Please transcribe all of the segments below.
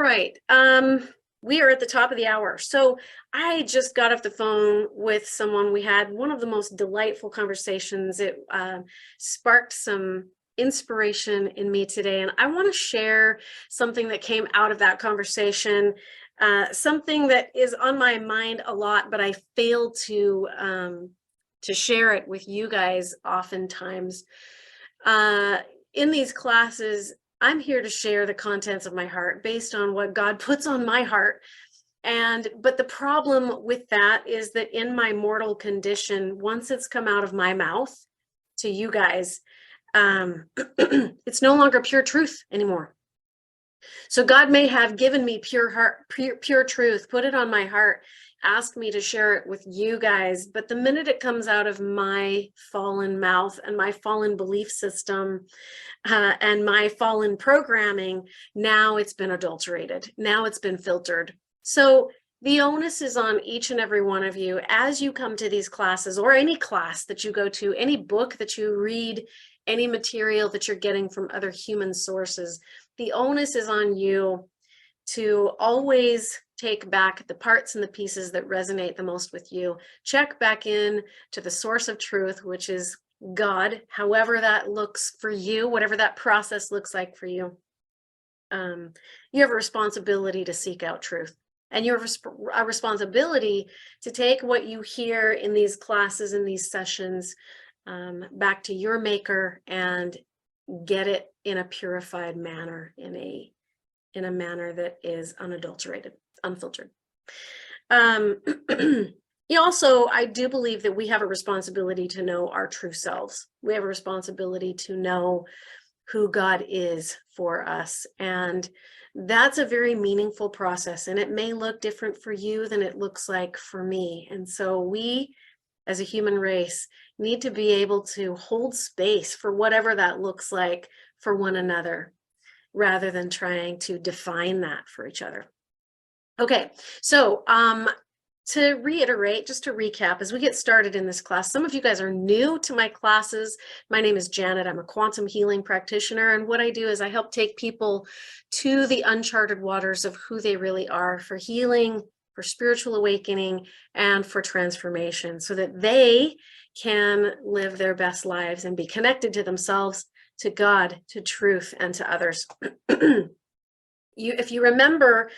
right. We are at the top of the hour. So I just got off the phone with someone. We had one of the most delightful conversations. It sparked some inspiration in me today. And I want to share something that came out of that conversation, something that is on my mind a lot, but I fail to share it with you guys oftentimes. In these classes, I'm here to share the contents of my heart based on what God puts on my heart. But the problem with that is that in my mortal condition, once it's come out of my mouth to you guys, it's no longer pure truth anymore. So God may have given me pure heart, pure truth, put it on my heart, asked me to share it with you guys. But the minute it comes out of my fallen mouth and my fallen belief system, and my fallen programming, now it's been adulterated. Now it's been filtered. So the onus is on each and every one of you as you come to these classes, or any class that you go to, any book that you read, any material that you're getting from other human sources. The onus is on you to always take back the parts and the pieces that resonate the most with you. Check back in to the source of truth, which is God, however that looks for you, whatever that process looks like for you. You have a responsibility to seek out truth, and you have a responsibility to take what you hear in these classes, in these sessions, back to your maker and get it in a purified manner, in a manner that is unadulterated, unfiltered. Also, I do believe that we have a responsibility to know our true selves. We have a responsibility to know who God is for us. And that's a very meaningful process. And it may look different for you than it looks like for me. And so we, as a human race, need to be able to hold space for whatever that looks like for one another, rather than trying to define that for each other. Okay, so to reiterate, just to recap, as we get started in this class, some of you guys are new to my classes. My name is Janet. I'm a quantum healing practitioner. And what I do is I help take people to the uncharted waters of who they really are, for healing, for spiritual awakening, and for transformation, so that they can live their best lives and be connected to themselves, to God, to truth, and to others. If you remember,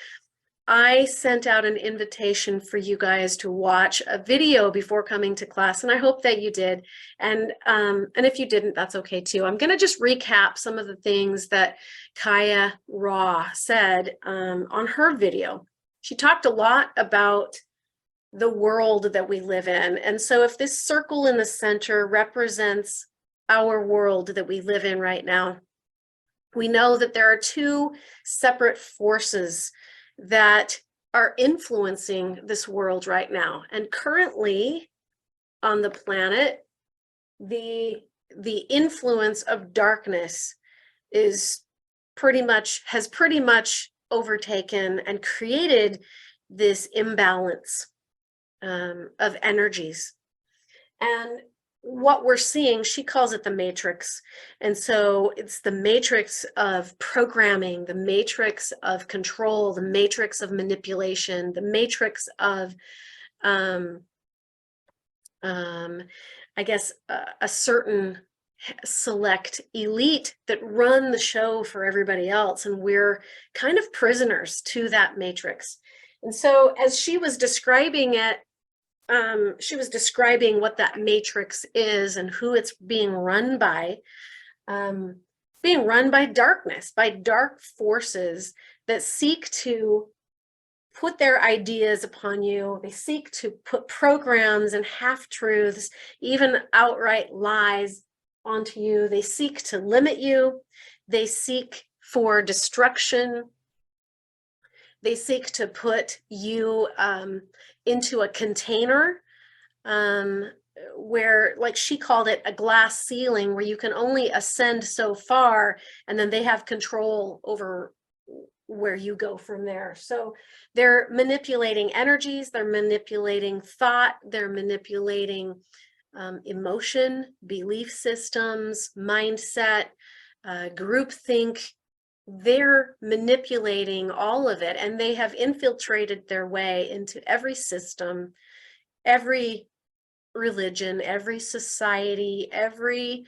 I sent out an invitation for you guys to watch a video before coming to class, and I hope that you did. And if you didn't, that's okay too. I'm going to just recap some of the things that Kaya Raw said on her video. She talked a lot about the world that we live in. And so if this circle in the center represents our world that we live in right now, we know that there are two separate forces that are influencing this world right now. And currently on the planet, the influence of darkness has pretty much overtaken and created this imbalance of energies. And what we're seeing, she calls it the matrix. And so it's the matrix of programming, the matrix of control, the matrix of manipulation, the matrix of, I guess, a certain select elite that run the show for everybody else. And we're kind of prisoners to that matrix. And so as she was describing it, she was describing what that matrix is and who it's being run by darkness, by dark forces that seek to put their ideas upon you. They seek to put programs and half-truths, even outright lies onto you. They seek to limit you. They seek for destruction. They seek to put you into a container where, like she called it, a glass ceiling, where you can only ascend so far, and then they have control over where you go from there. So they're manipulating energies, they're manipulating thought, they're manipulating emotion, belief systems, mindset, groupthink, they're manipulating all of it, and they have infiltrated their way into every system, every religion, every society, every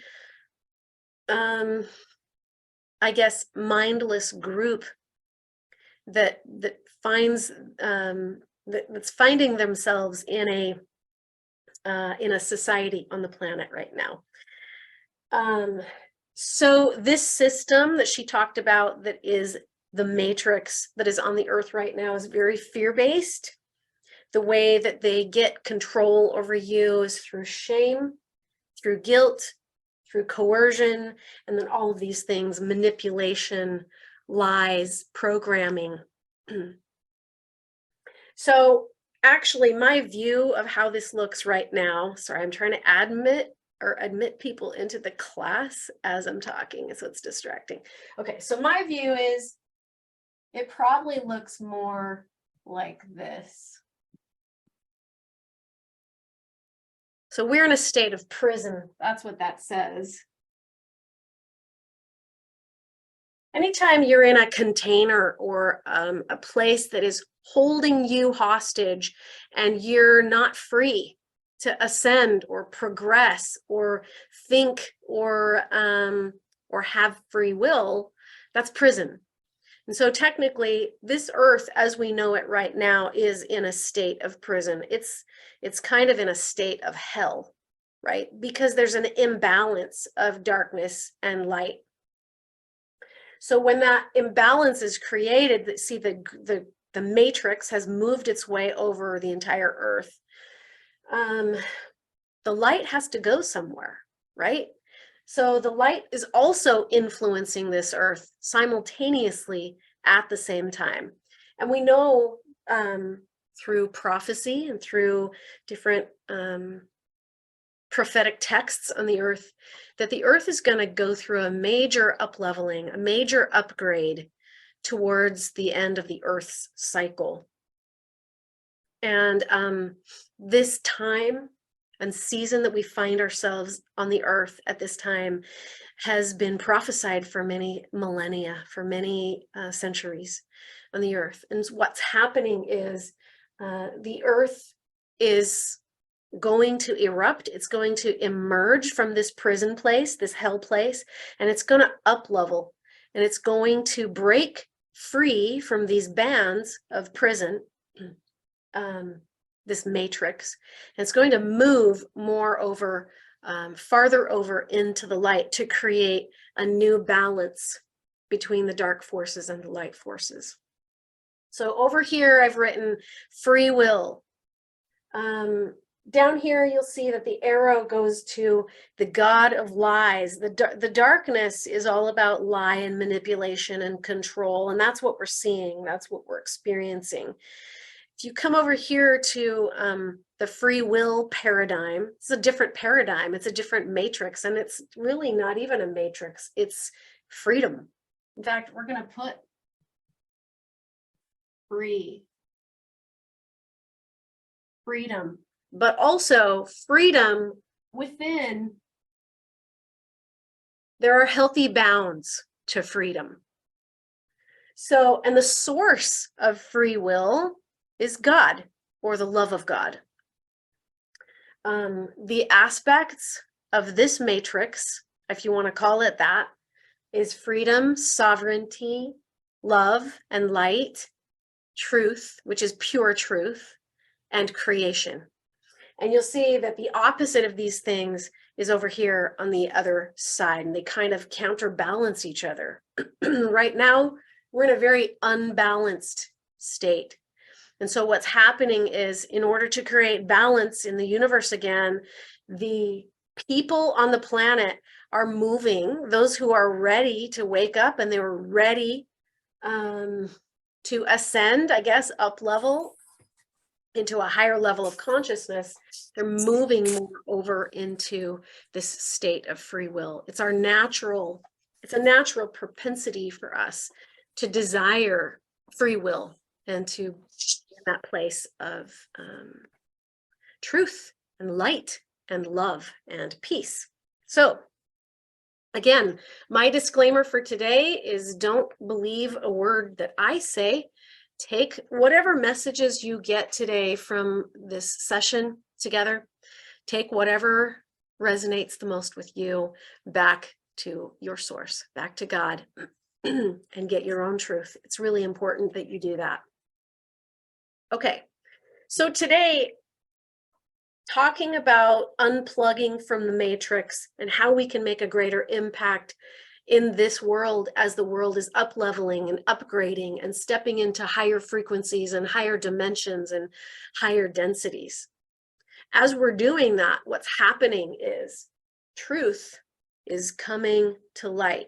I guess mindless group that finds that's finding themselves in a society on the planet right now. So this system that she talked about, that is the matrix that is on the earth right now, is very fear-based. The way that they get control over you is through shame, through guilt, through coercion, and then all of these things: manipulation, lies, programming. So actually, my view of how this looks right now, sorry, I'm trying to admit people into the class as I'm talking, so it's distracting. Okay, so my view is it probably looks more like this. So we're in a state of prison. That's what that says. Anytime you're in a container or a place that is holding you hostage and you're not free to ascend or progress or think or have free will, that's prison. And so technically, this earth as we know it right now is in a state of prison. It's kind of in a state of hell, right? Because there's an imbalance of darkness and light. So when that imbalance is created, see, the matrix has moved its way over the entire earth. The light has to go somewhere, right? So the light is also influencing this earth simultaneously at the same time. And we know through prophecy and through different prophetic texts on the earth that the earth is going to go through a major up-leveling, a major upgrade towards the end of the earth's cycle. And this time and season that we find ourselves on the earth at this time has been prophesied for many millennia, for many centuries on the earth. And what's happening is the earth is going to erupt. It's going to emerge from this prison place, this hell place, and it's going to up level, and it's going to break free from these bands of prison, this matrix, and it's going to move more over, farther over into the light to create a new balance between the dark forces and the light forces. So over here, I've written free will. Down here, you'll see that the arrow goes to the god of lies. The darkness is all about lie and manipulation and control, and that's what we're seeing. That's what we're experiencing. If you come over here to the free will paradigm, it's a different paradigm. It's a different matrix, and it's really not even a matrix. It's freedom. In fact, we're going to put freedom, but also freedom within. There are healthy bounds to freedom. So, and the source of free will is God, or the love of God. The aspects of this matrix, if you want to call it that, is freedom, sovereignty, love and light, truth, which is pure truth, and creation. And you'll see that the opposite of these things is over here on the other side, and they kind of counterbalance each other. Right now, we're in a very unbalanced state. And so what's happening is, in order to create balance in the universe again, the people on the planet are moving, those who are ready to wake up and they were ready to ascend, I guess, up level into a higher level of consciousness, they're moving more over into this state of free will. It's a natural propensity for us to desire free will and to be in that place of truth and light and love and peace. So Again, my disclaimer for today is don't believe a word that I say. Take whatever messages you get today from this session together, take whatever resonates the most with you back to your source, back to God, and get your own truth. It's really important that you do that. Okay, so today, talking about unplugging from the matrix and how we can make a greater impact in this world as the world is up-leveling and upgrading and stepping into higher frequencies and higher dimensions and higher densities. As we're doing that, what's happening is truth is coming to light.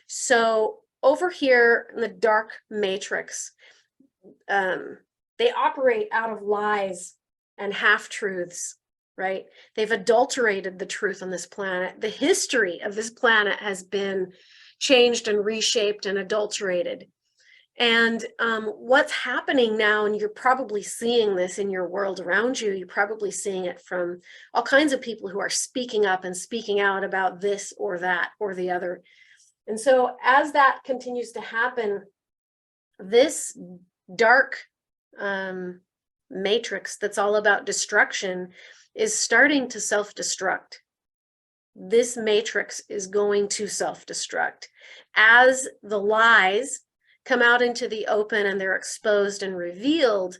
So over here in the dark matrix, they operate out of lies and half-truths, right? They've adulterated the truth on this planet. The history of this planet has been changed and reshaped and adulterated. And what's happening now, and you're probably seeing this in your world around you, you're probably seeing it from all kinds of people who are speaking up and speaking out about this or that or the other. And so as that continues to happen, this dark matrix that's all about destruction is starting to self-destruct. This matrix is going to self-destruct. As the lies come out into the open and they're exposed and revealed,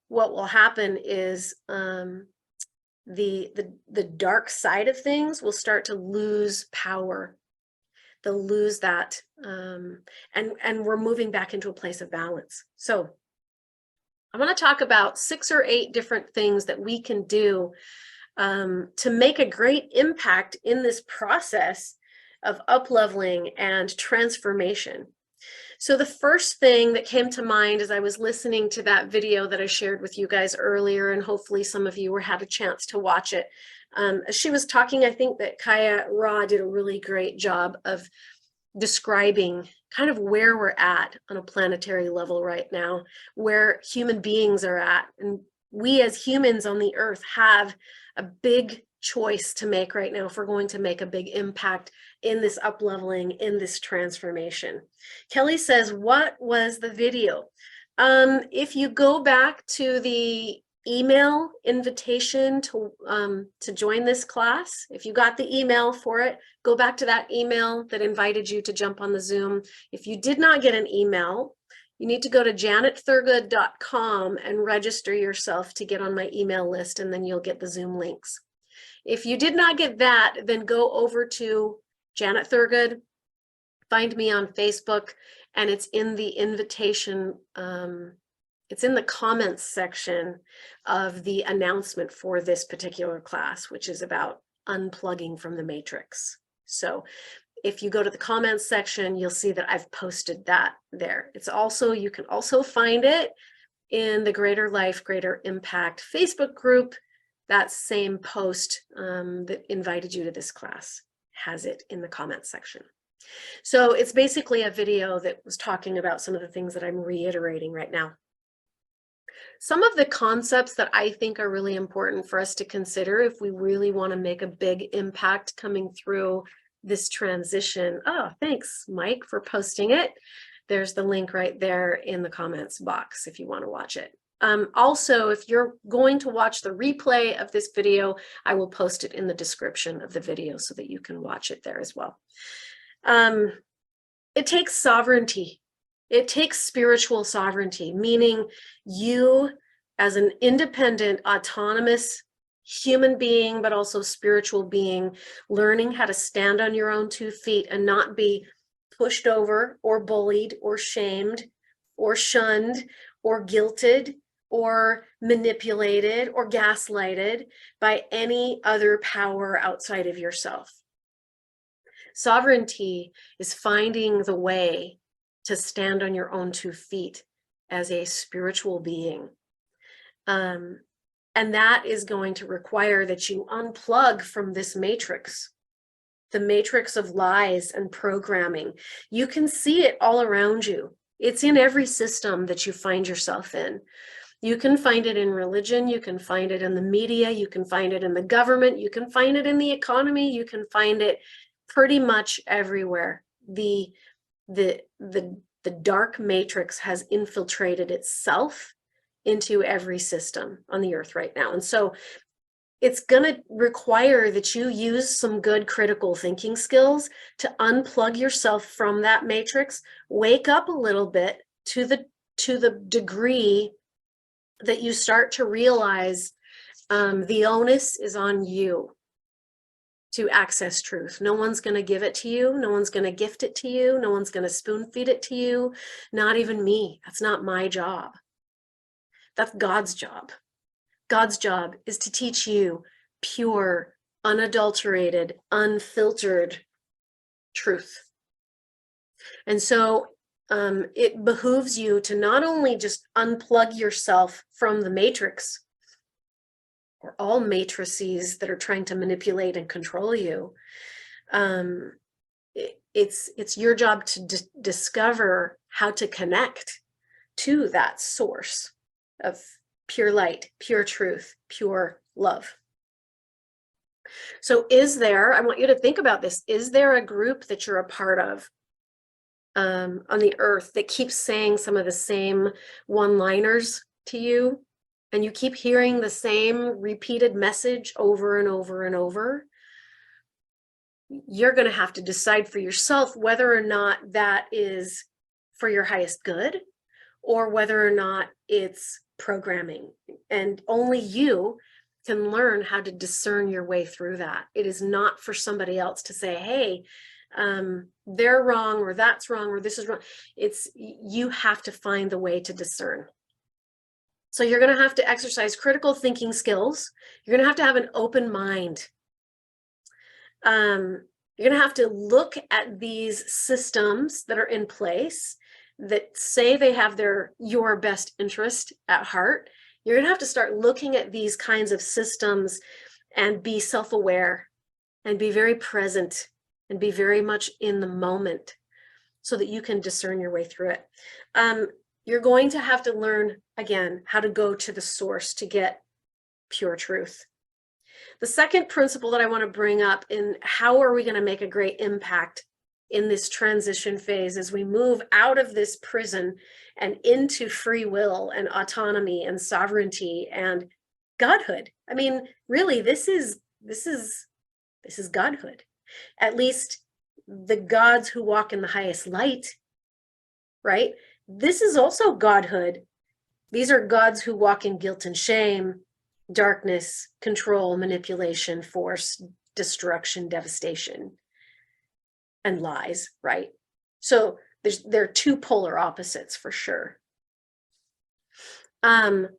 what will happen is the dark side of things will start to lose power. They'll lose that, and we're moving back into a place of balance. So I want to talk about 6 or 8 different things that we can do to make a great impact in this process of up-leveling and transformation. So the first thing that came to mind as I was listening to that video that I shared with you guys earlier, and hopefully some of you had a chance to watch it, as she was talking, I think that Kaya Ra did a really great job of describing kind of where we're at on a planetary level right now, where human beings are at. And we as humans on the earth have a big choice to make right now if we're going to make a big impact in this up-leveling, in this transformation. Kelly says, what was the video? If you go back to the email invitation to join this class, if you got the email for it, go back to that email that invited you to jump on the Zoom. If you did not get an email, you need to go to janetthurgood.com and register yourself to get on my email list, and then you'll get the Zoom links. If you did not get that, then go over to Janet Thurgood, find me on Facebook, and it's in the invitation, it's in the comments section of the announcement for this particular class, which is about unplugging from the matrix. So if you go to the comments section, you'll see that I've posted that there. It's also, you can also find it in the Greater Life, Greater Impact Facebook group. That same post that invited you to this class has it in the comments section. So it's basically a video that was talking about some of the things that I'm reiterating right now. Some of the concepts that I think are really important for us to consider if we really want to make a big impact coming through this transition. Oh, thanks, Mike, for posting it. There's the link right there in the comments box if you want to watch it. Also, if you're going to watch the replay of this video, I will post it in the description of the video so that you can watch it there as well. It takes sovereignty. It takes spiritual sovereignty, meaning you as an independent, autonomous human being, but also spiritual being, learning how to stand on your own 2 feet and not be pushed over or bullied or shamed or shunned or guilted or manipulated or gaslighted by any other power outside of yourself. Sovereignty is finding the way to stand on your own 2 feet as a spiritual being. And that is going to require that you unplug from this matrix, the matrix of lies and programming. You can see it all around you. It's in every system that you find yourself in. You can find it in religion, you can find it in the media, you can find it in the government, you can find it in the economy, you can find it pretty much everywhere. The dark matrix has infiltrated itself into every system on the earth right now. And so it's going to require that you use some good critical thinking skills to unplug yourself from that matrix, wake up a little bit to the degree that you start to realize the onus is on you to access truth. No one's going to give it to you. No one's going to gift it to you. No one's going to spoon feed it to you. Not even me. That's not my job. That's God's job. God's job is to teach you pure, unadulterated, unfiltered truth. And so it behooves you to not only just unplug yourself from the matrix, or all matrices that are trying to manipulate and control you. It's your job to discover how to connect to that source of pure light, pure truth, pure love. So I want you to think about this, is there a group that you're a part of on the earth that keeps saying some of the same one-liners to you? And you keep hearing the same repeated message over and over and over? You're going to have to decide for yourself whether or not that is for your highest good, or whether or not it's programming. And only you can learn how to discern your way through that. It is not for somebody else to say, hey, they're wrong, or that's wrong, or this is wrong. You have to find the way to discern. So you're going to have to exercise critical thinking skills. You're going to have an open mind. You're going to have to look at these systems that are in place that say they have your best interest at heart. You're going to have to start looking at these kinds of systems and be self-aware and be very present and be very much in the moment so that you can discern your way through it. You're going to have to learn, again, how to go to the source to get pure truth. The second principle that I want to bring up in how are we going to make a great impact in this transition phase as we move out of this prison and into free will and autonomy and sovereignty and godhood. I mean, really, this is godhood. At least the gods who walk in the highest light, right? This is also godhood. These are gods who walk in guilt and shame, darkness, control, manipulation, force, destruction, devastation, and lies, right? So there are two polar opposites for sure. The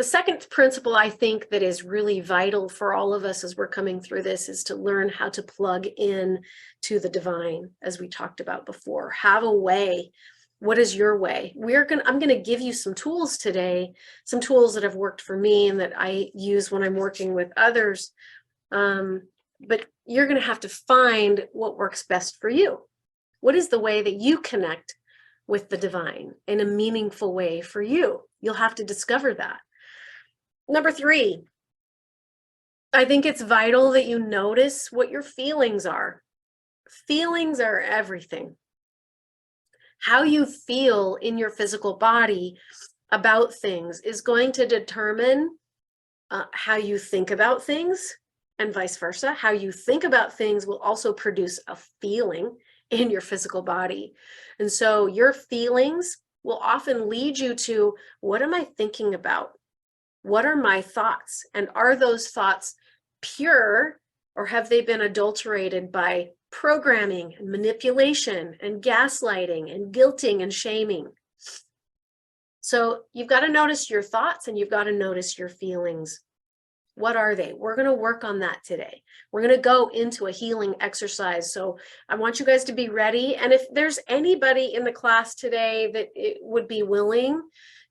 second principle I think that is really vital for all of us as we're coming through this is to learn how to plug in to the divine, as we talked about before. Have a way. What is your way? I'm going to give you some tools today, some tools that have worked for me and that I use when I'm working with others. But you're going to have to find what works best for you. What is the way that you connect with the divine in a meaningful way for you? You'll have to discover that. Number 3, I think it's vital that you notice what your feelings are. Feelings are everything. How you feel in your physical body about things is going to determine how you think about things, and vice versa. How you think about things will also produce a feeling in your physical body. And so your feelings will often lead you to, what am I thinking about? What are my thoughts? And are those thoughts pure, or have they been adulterated by programming and manipulation and gaslighting and guilting and shaming? So you've got to notice your thoughts and you've got to notice your feelings. What are they? We're going to work on that today. We're going to go into a healing exercise. So I want you guys to be ready. And if there's anybody in the class today that would be willing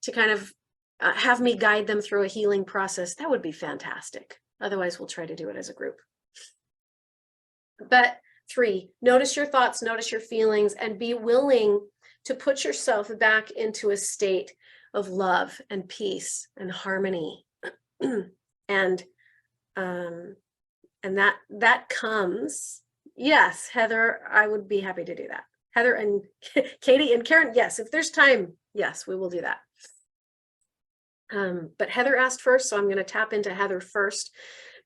to kind of have me guide them through a healing process, that would be fantastic. Otherwise, we'll try to do it as a group. But 3, notice your thoughts, notice your feelings, and be willing to put yourself back into a state of love and peace and harmony. And that comes, Yes, Heather, I would be happy to do that. Heather and Katie and Karen, yes, if there's time, yes, we will do that. But Heather asked first, so I'm going to tap into Heather first.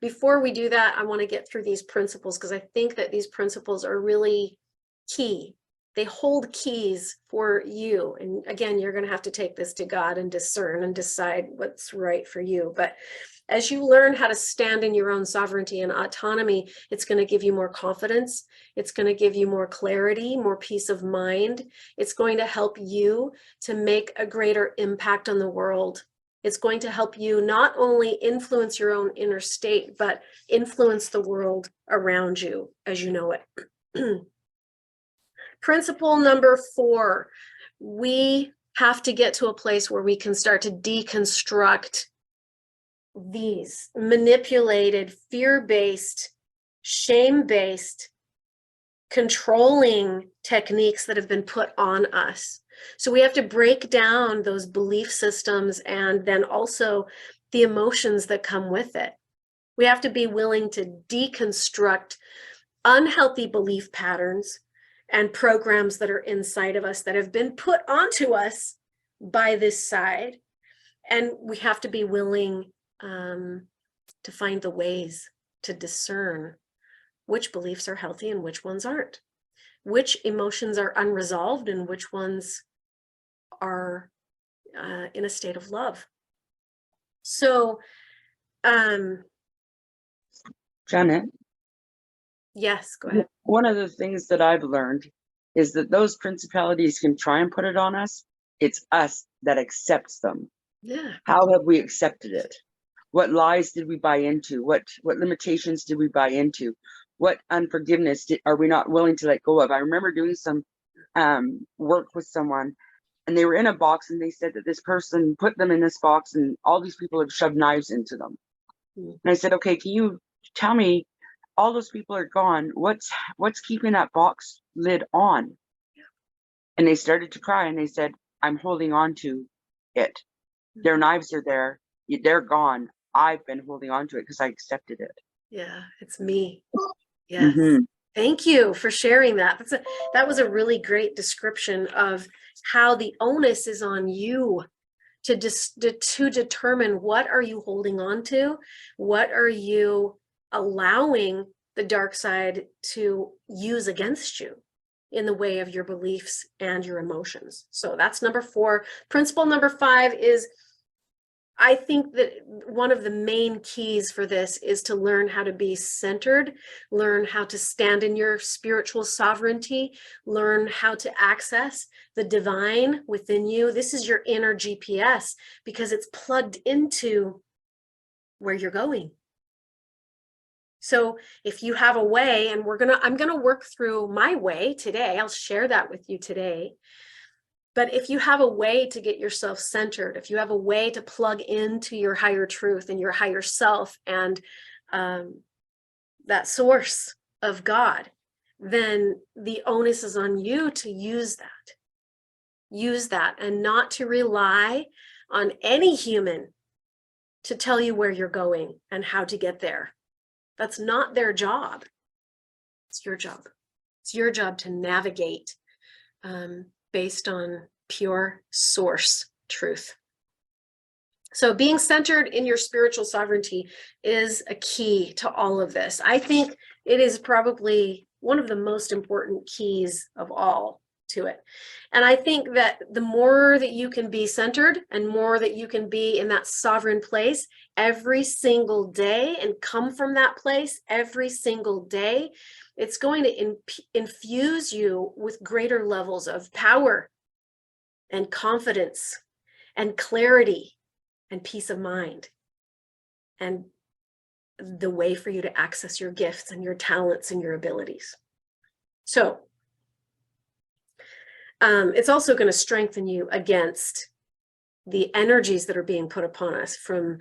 Before we do that, I want to get through these principles because I think that these principles are really key. They hold keys for you. And again, you're going to have to take this to God and discern and decide what's right for you. But as you learn how to stand in your own sovereignty and autonomy, it's going to give you more confidence. It's going to give you more clarity, more peace of mind. It's going to help you to make a greater impact on the world. It's going to help you not only influence your own inner state, but influence the world around you as you know it. Principle number 4, we have to get to a place where we can start to deconstruct these manipulated, fear-based, shame-based, controlling techniques that have been put on us. So we have to break down those belief systems and then also the emotions that come with it. We have to be willing to deconstruct unhealthy belief patterns and programs that are inside of us that have been put onto us by this side. And we have to be willing to find the ways to discern which beliefs are healthy and which ones aren't, which emotions are unresolved and which ones are in a state of love. So, Janet? Yes, go ahead. One of the things that I've learned is that those principalities can try and put it on us. It's us that accepts them. Yeah. How have we accepted it? What lies did we buy into? What limitations did we buy into? What unforgiveness are we not willing to let go of? I remember doing some work with someone, and they were in a box, and they said that this person put them in this box, and all these people have shoved knives into them. And I said, okay, can you tell me, all those people are gone, what's keeping that box lid on? And they started to cry, and they said, I'm holding on to it. Their knives are there, they're gone. I've been holding on to it because I accepted it. Yeah, it's me. Yes. Thank you for sharing that. That was a really great description of how the onus is on you to determine what are you holding on to, what are you allowing the dark side to use against you in the way of your beliefs and your emotions. So that's number 4. Principle number 5 is, I think that one of the main keys for this is to learn how to be centered, learn how to stand in your spiritual sovereignty, learn how to access the divine within you. This is your inner GPS because it's plugged into where you're going. So if you have a way, and I'm gonna work through my way today, I'll share that with you today. But if you have a way to get yourself centered, if you have a way to plug into your higher truth and your higher self and that source of God, then the onus is on you to use that. Use that and not to rely on any human to tell you where you're going and how to get there. That's not their job. It's your job. It's your job to navigate based on pure source truth. So being centered in your spiritual sovereignty is a key to all of this. I think it is probably one of the most important keys of all to it. And I think that the more that you can be centered and more that you can be in that sovereign place every single day and come from that place every single day, it's going to infuse you with greater levels of power and confidence and clarity and peace of mind and the way for you to access your gifts and your talents and your abilities. So it's also going to strengthen you against the energies that are being put upon us, from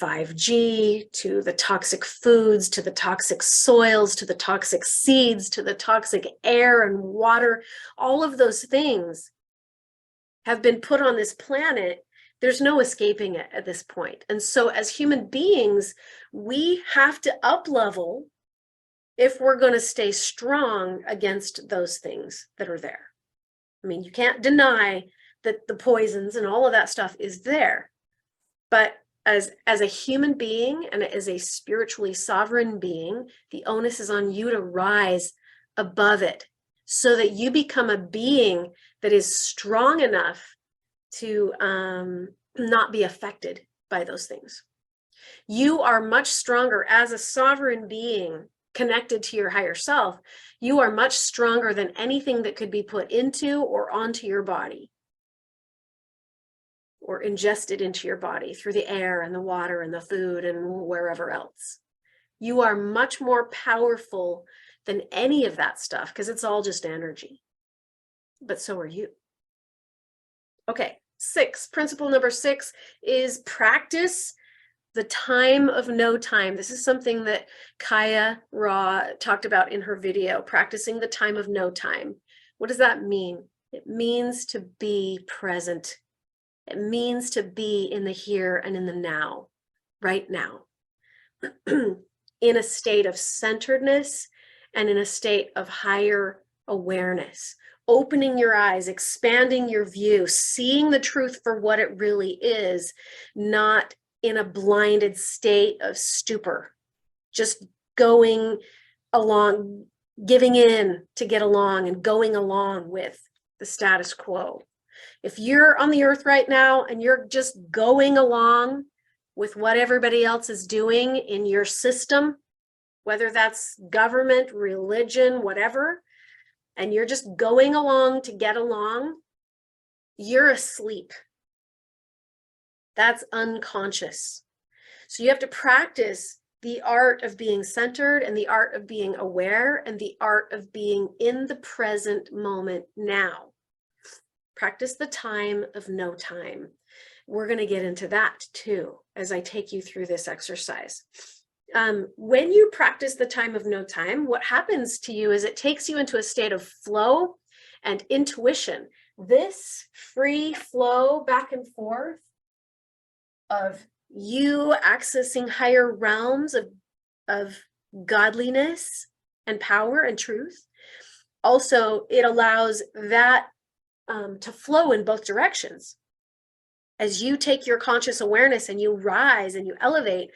5G to the toxic foods, to the toxic soils, to the toxic seeds, to the toxic air and water. All of those things have been put on this planet. There's no escaping it at this point. And so as human beings, we have to up-level if we're going to stay strong against those things that are there. I mean, you can't deny that the poisons and all of that stuff is there. But as a human being and as a spiritually sovereign being, the onus is on you to rise above it so that you become a being that is strong enough to not be affected by those things. You are much stronger as a sovereign being connected to your higher self. You are much stronger than anything that could be put into or onto your body or ingested into your body through the air and the water and the food and wherever else. You are much more powerful than any of that stuff because it's all just energy. But so are you. Okay, principle number 6 is practice the time of no time. This is something that Kaya Ra talked about in her video, practicing the time of no time. What does that mean? It means to be present. It means to be in the here and in the now, right now, in a state of centeredness and in a state of higher awareness, opening your eyes, expanding your view, seeing the truth for what it really is, not in a blinded state of stupor, just going along, giving in to get along and going along with the status quo. If you're on the earth right now and you're just going along with what everybody else is doing in your system, whether that's government, religion, whatever, and you're just going along to get along, you're asleep. That's unconscious. So you have to practice the art of being centered and the art of being aware and the art of being in the present moment now. Practice the time of no time. We're going to get into that too as I take you through this exercise. When you practice the time of no time, what happens to you is it takes you into a state of flow and intuition. This free flow back and forth of you accessing higher realms of godliness and power and truth. Also, it allows that to flow in both directions. As you take your conscious awareness and you rise and you elevate,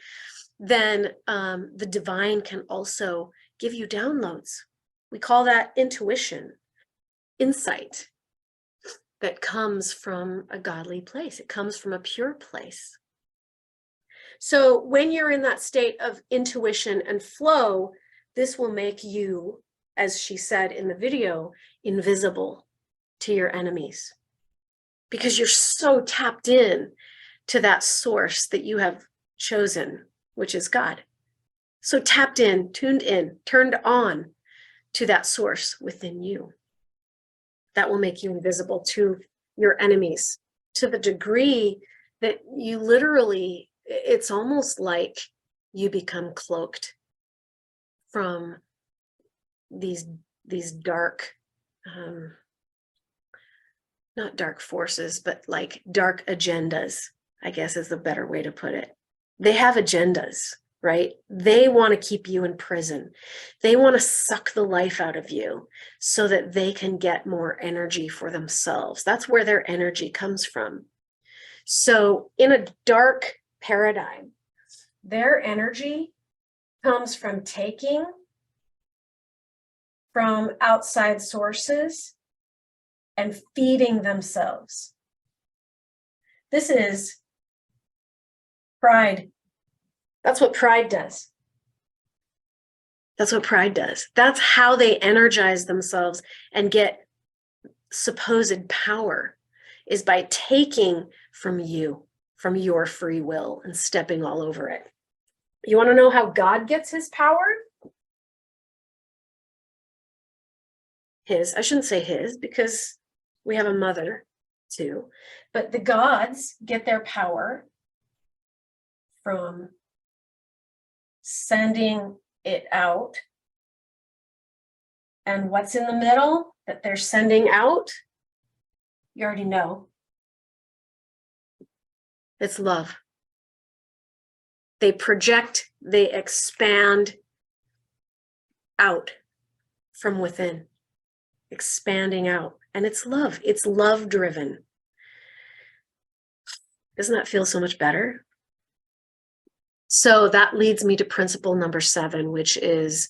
then the divine can also give you downloads. We call that intuition, insight that comes from a godly place. It comes from a pure place. So when you're in that state of intuition and flow, this will make you, as she said in the video, invisible to your enemies, because you're so tapped in to that source that you have chosen, which is God. So tapped in, tuned in, turned on to that source within you. That will make you invisible to your enemies to the degree that you literally, it's almost like you become cloaked from these dark, not dark forces, but like dark agendas, I guess is the better way to put it. They have agendas, right? They want to keep you in prison. They want to suck the life out of you so that they can get more energy for themselves. That's where their energy comes from. So in a dark paradigm, their energy comes from taking from outside sources and feeding themselves. This is pride. That's what pride does. That's what pride does. That's how they energize themselves and get supposed power, is by taking from you, from your free will, and stepping all over it. You want to know how God gets his power? I shouldn't say his, because we have a mother too, but the gods get their power from sending it out. And what's in the middle that they're sending out? You already know. It's love. They project, they expand, out from within, expanding out. And it's love driven. Doesn't that feel so much better? So that leads me to principle number 7, which is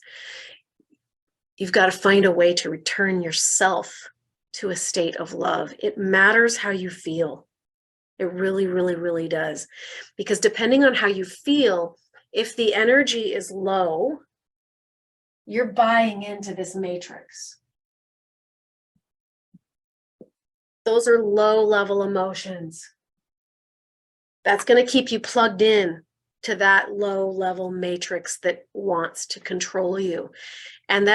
you've got to find a way to return yourself to a state of love. It matters how you feel. It really, really, really does. Because depending on how you feel, if the energy is low, you're buying into this matrix. Those are low level emotions. That's going to keep you plugged in to that low level matrix that wants to control you. And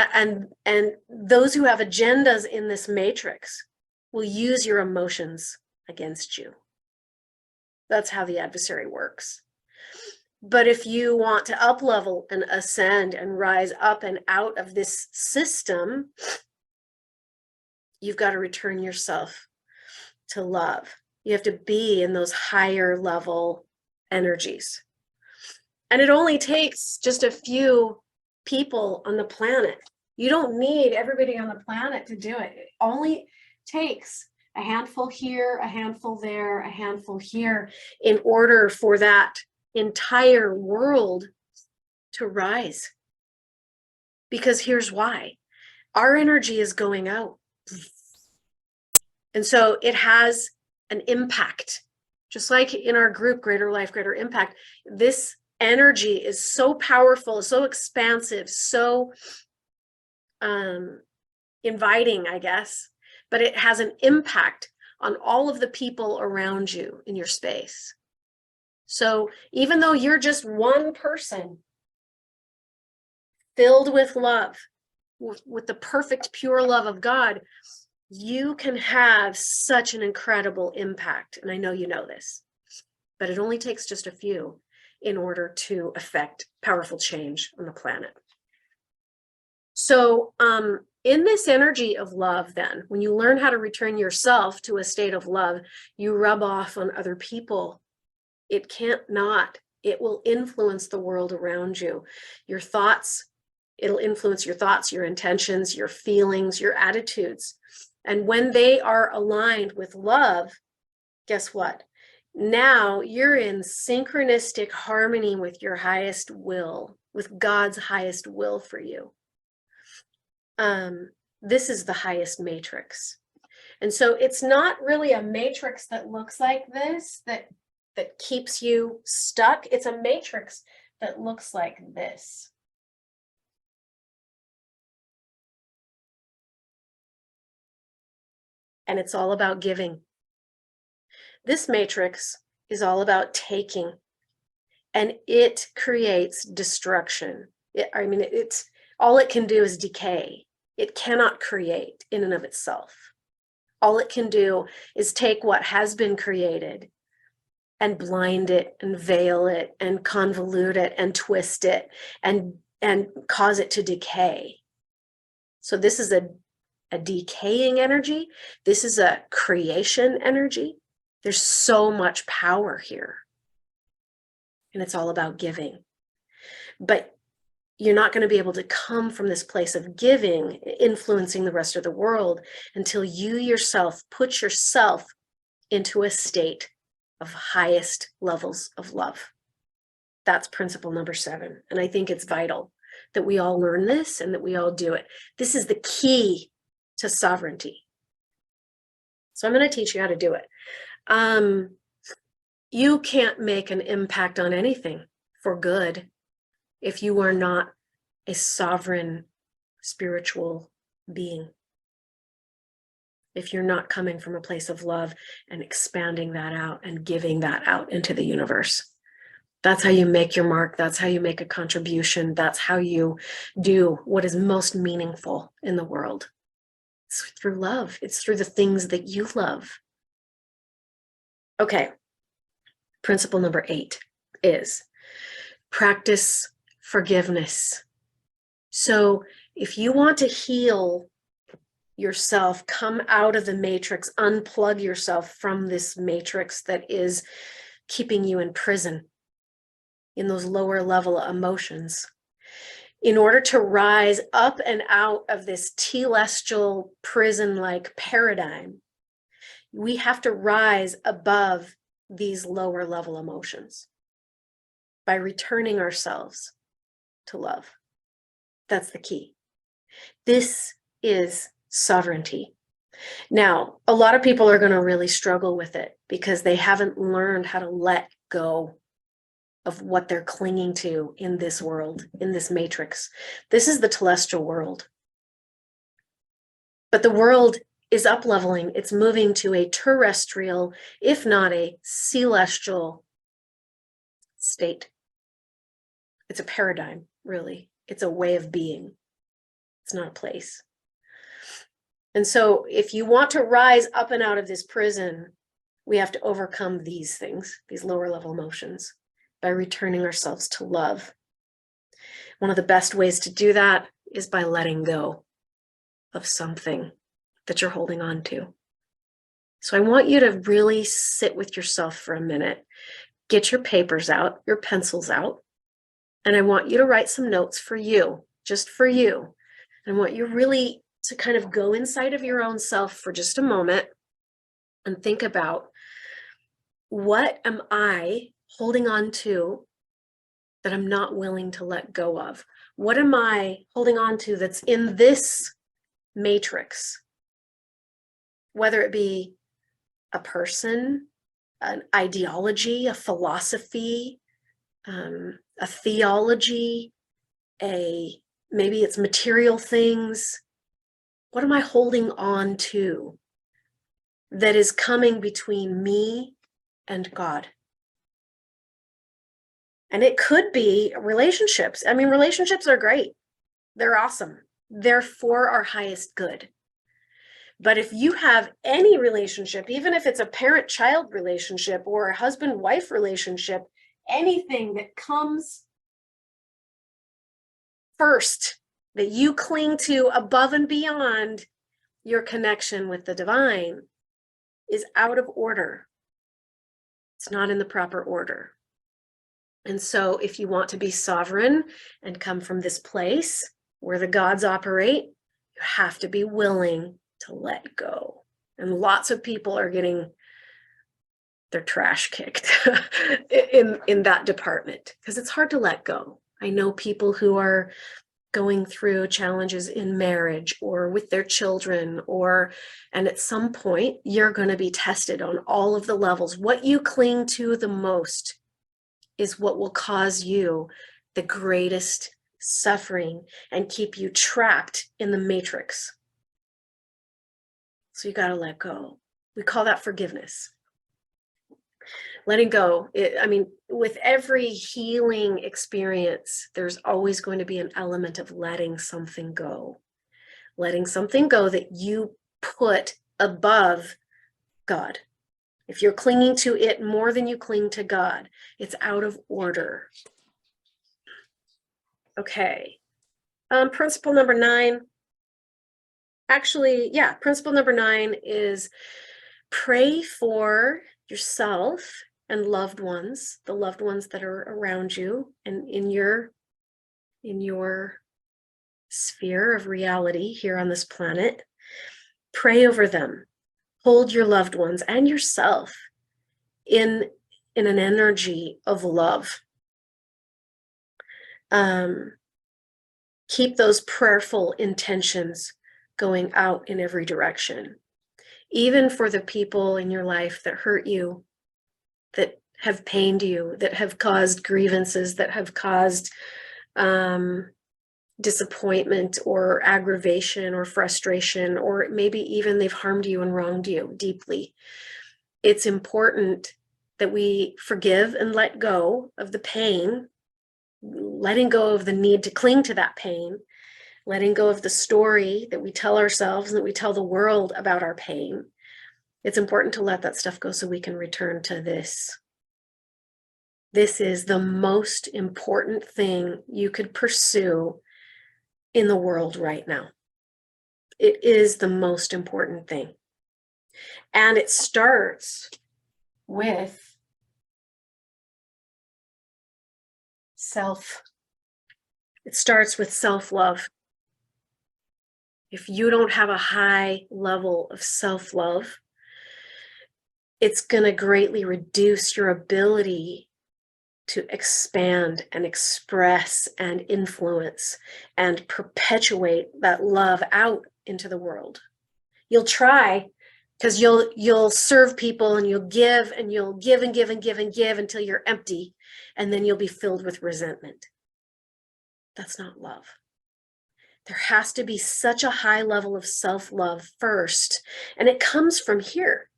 those who have agendas in this matrix will use your emotions against you. That's how the adversary works. But if you want to up level and ascend and rise up and out of this system, you've got to return yourself to love. You have to be in those higher level energies. And it only takes just a few people on the planet. You don't need everybody on the planet to do it. It only takes a handful here, a handful there, a handful here, in order for that entire world to rise. Because here's why. Our energy is going out. And so it has an impact. Just like in our group, Greater Life, Greater Impact, this energy is so powerful, so expansive, so inviting, I guess, but it has an impact on all of the people around you in your space. So even though you're just one person filled with love, with the perfect, pure love of God, you can have such an incredible impact. And I know you know this, but it only takes just a few in order to affect powerful change on the planet. So in this energy of love, then, when you learn how to return yourself to a state of love, you rub off on other people. It can't not. It will influence the world around you. Your thoughts, it'll influence your thoughts, your intentions, your feelings, your attitudes. And when they are aligned with love, guess what? Now you're in synchronistic harmony with your highest will, with God's highest will for you. This is the highest matrix. And so it's not really a matrix that looks like this, that keeps you stuck. It's a matrix that looks like this. And it's all about giving. This matrix is all about taking, and it creates destruction. It's all it can do is decay. It cannot create in and of itself. All it can do is take what has been created and blind it and veil it and convolute it and twist it and cause it to decay. So this is a decaying energy. This is a creation energy. There's so much power here. And it's all about giving. But you're not going to be able to come from this place of giving, influencing the rest of the world, until you yourself put yourself into a state of highest levels of love. That's principle number 7. And I think it's vital that we all learn this and that we all do it. This is the key to sovereignty. So I'm going to teach you how to do it. You can't make an impact on anything for good if you are not a sovereign spiritual being. If you're not coming from a place of love and expanding that out and giving that out into the universe. That's how you make your mark. That's how you make a contribution. That's how you do what is most meaningful in the world. It's through love. It's through the things that you love. Okay. Principle number 8 is practice forgiveness. So if you want to heal yourself, come out of the matrix, unplug yourself from this matrix that is keeping you in prison, in those lower level emotions, in order to rise up and out of this telestial prison-like paradigm, we have to rise above these lower level emotions by returning ourselves to love. That's the key. This is sovereignty. Now, a lot of people are going to really struggle with it because they haven't learned how to let go of what they're clinging to in this world, in this matrix. This is the telestial world. But the world is up-leveling. It's moving to a terrestrial, if not a celestial state. It's a paradigm, really. It's a way of being. It's not a place. And so if you want to rise up and out of this prison, we have to overcome these things, these lower level emotions, by returning ourselves to love. One of the best ways to do that is by letting go of something that you're holding on to. So I want you to really sit with yourself for a minute, get your papers out, your pencils out, and I want you to write some notes for you, just for you. I want you really to kind of go inside of your own self for just a moment and think about, what am I holding on to that I'm not willing to let go of? What am I holding on to that's in this matrix? Whether it be a person, an ideology, a philosophy, a theology, maybe it's material things. What am I holding on to that is coming between me and God? And it could be relationships. I mean, relationships are great. They're awesome. They're for our highest good. But if you have any relationship, even if it's a parent-child relationship or a husband-wife relationship, anything that comes first, that you cling to above and beyond your connection with the divine, is out of order. It's not in the proper order. And so if you want to be sovereign and come from this place where the gods operate, you have to be willing to let go. And lots of people are getting their trash kicked in that department because it's hard to let go. I know people who are going through challenges in marriage or with their children, and at some point you're going to be tested on all of the levels. What you cling to the most is what will cause you the greatest suffering and keep you trapped in the matrix. So you got to let go. We call that forgiveness. Letting go. With every healing experience, there's always going to be an element of letting something go. Letting something go that you put above God. If you're clinging to it more than you cling to God, it's out of order. Okay. Principle number 9. Principle number 9 is pray for yourself and loved ones, the loved ones that are around you and in your sphere of reality here on this planet. Pray over them. Hold your loved ones and yourself in an energy of love. Keep those prayerful intentions going out in every direction, even for the people in your life that hurt you, that have pained you, that have caused grievances, that have caused disappointment or aggravation or frustration, or maybe even they've harmed you and wronged you deeply. It's important that we forgive and let go of the pain, letting go of the need to cling to that pain, letting go of the story that we tell ourselves and that we tell the world about our pain. It's important to let that stuff go so we can return to this. This is the most important thing you could pursue in the world right now. It is the most important thing. And it starts with It starts with self-love. If you don't have a high level of self-love, it's going to greatly reduce your ability to expand and express and influence and perpetuate that love out into the world. You'll try, because you'll serve people and you'll give and you'll give and give and give and give until you're empty, and then you'll be filled with resentment. That's not love. There has to be such a high level of self-love first, and it comes from here.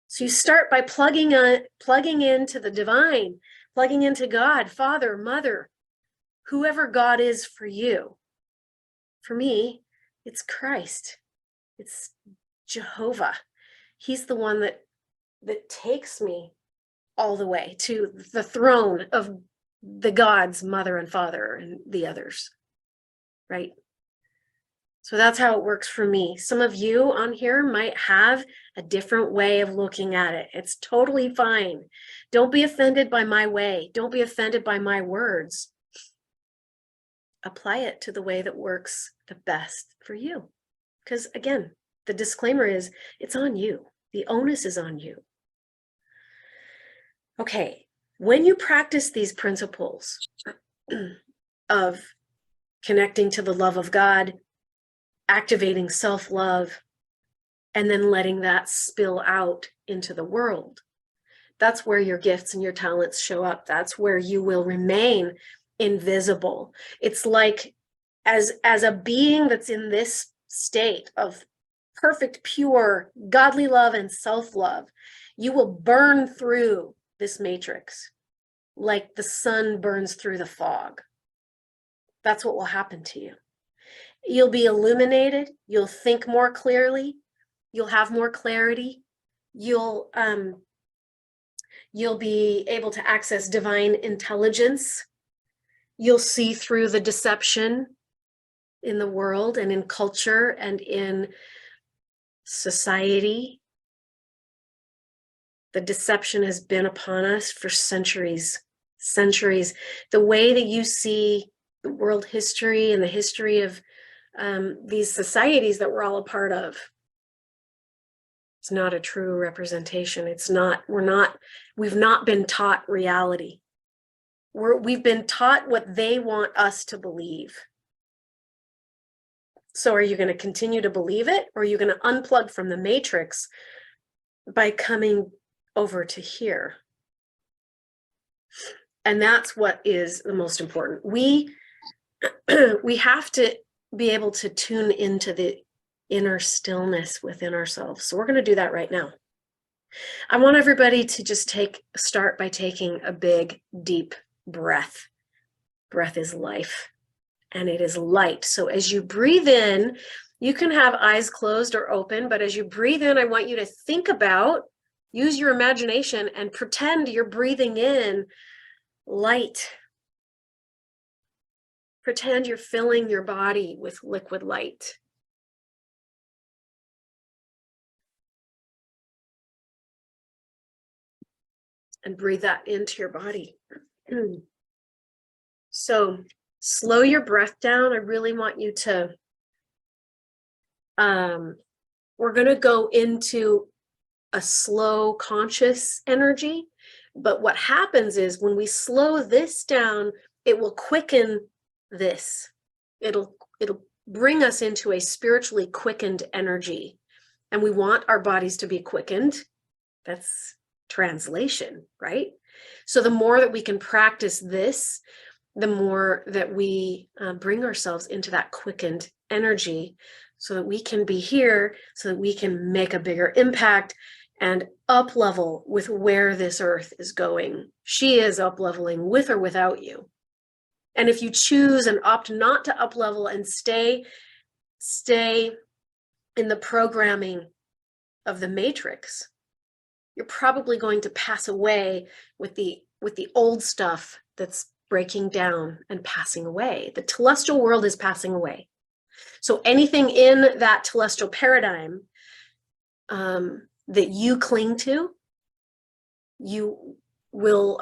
So you start by plugging into the divine, plugging into God, Father, Mother, whoever God is for you. For me, it's Christ. It's Jehovah. He's the one that takes me all the way to the throne of the gods, Mother and Father, and the others, right? So that's how it works for me. Some of you on here might have a different way of looking at it. It's totally fine. Don't be offended by my way. Don't be offended by my words. Apply it to the way that works the best for you. Because again, the disclaimer is it's on you. The onus is on you. Okay, when you practice these principles of connecting to the love of God, activating self-love, and then letting that spill out into the world, that's where your gifts and your talents show up. That's where you will remain invisible. It's like as a being that's in this state of perfect, pure, godly love and self-love, you will burn through this matrix like the sun burns through the fog. That's what will happen to you. You'll be illuminated. You'll think more clearly. You'll have more clarity. You'll be able to access divine intelligence. You'll see through the deception in the world and in culture and in society. The deception has been upon us for centuries. The way that you see the world history and the history of these societies that we're all a part of, it's not a true representation. We've not been taught reality. We've been taught what they want us to believe. So are you going to continue to believe it, or are you going to unplug from the matrix by coming over to here? And that's what is the most important. We have to be able to tune into the inner stillness within ourselves. So we're going to do that right now. I want everybody to just start by taking a big, deep breath. Breath is life, and it is light. So as you breathe in, you can have eyes closed or open, but as you breathe in, I want you to think about, use your imagination and pretend you're breathing in light. Pretend you're filling your body with liquid light. And breathe that into your body. So slow your breath down. I really want you to, we're going to go into a slow conscious energy. But what happens is when we slow this down, it will quicken this. It'll bring us into a spiritually quickened energy. And we want our bodies to be quickened. That's translation, right? So the more that we can practice this, the more that we bring ourselves into that quickened energy so that we can be here, so that we can make a bigger impact and up level with where this earth is going. She is up leveling with or without you. And if you choose and opt not to up level and stay in the programming of the matrix, you're probably going to pass away with the old stuff that's breaking down and passing away. The telestial world is passing away. So anything in that telestial paradigm that you cling to, you will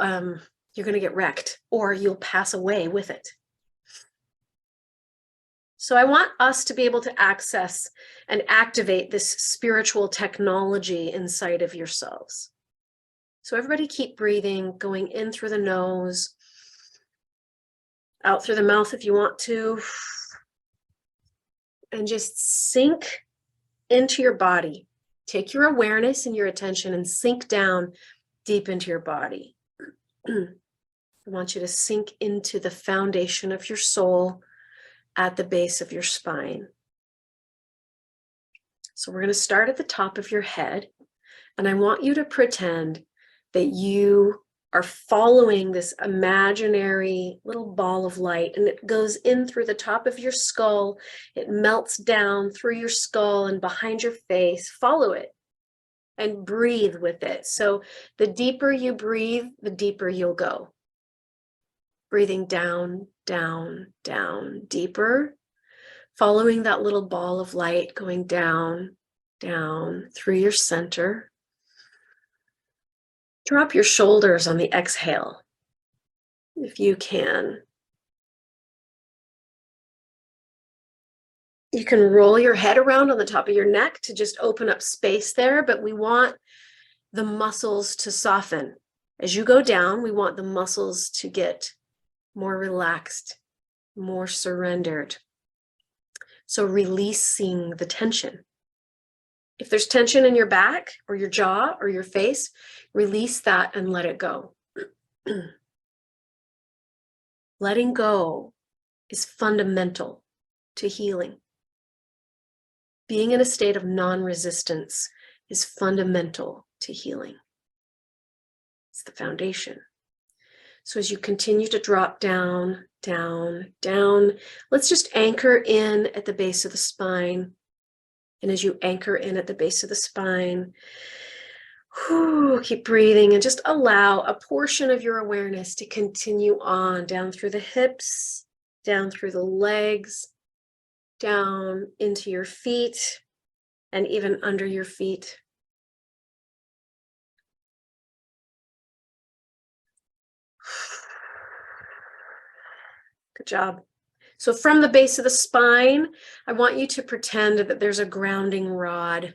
you're going to get wrecked, or you'll pass away with it. So I want us to be able to access and activate this spiritual technology inside of yourselves. So everybody keep breathing, going in through the nose, out through the mouth if you want to, and just sink into your body. Take your awareness and your attention and sink down deep into your body. I want you to sink into the foundation of your soul at the base of your spine. So we're going to start at the top of your head, and I want you to pretend that you are following this imaginary little ball of light, and it goes in through the top of your skull. It melts down through your skull and behind your face. Follow it and breathe with it. So the deeper you breathe, the deeper you'll go. Breathing down, down, down, deeper, following that little ball of light going down, down through your center. Drop your shoulders on the exhale, if you can. You can roll your head around on the top of your neck to just open up space there, but we want the muscles to soften. As you go down, we want the muscles to get more relaxed, more surrendered. So releasing the tension. If there's tension in your back or your jaw or your face, release that and let it go. Letting go is fundamental to healing. Being in a state of non-resistance is fundamental to healing. It's the foundation. So as you continue to drop down, down, down, let's just anchor in at the base of the spine. And as you anchor in at the base of the spine, keep breathing and just allow a portion of your awareness to continue on down through the hips, down through the legs, down into your feet, and even under your feet. Good job. So from the base of the spine, I want you to pretend that there's a grounding rod.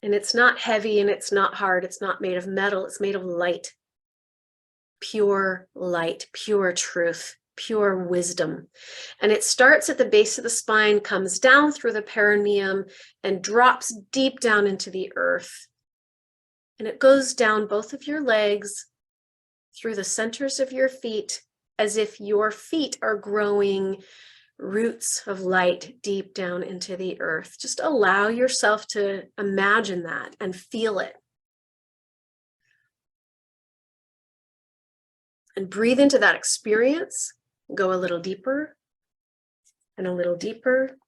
And it's not heavy and it's not hard. It's not made of metal. It's made of light. Pure light, pure truth, pure wisdom. And it starts at the base of the spine, comes down through the perineum, and drops deep down into the earth. And it goes down both of your legs, through the centers of your feet, as if your feet are growing roots of light deep down into the earth. Just allow yourself to imagine that and feel it. And breathe into that experience. Go a little deeper and a little deeper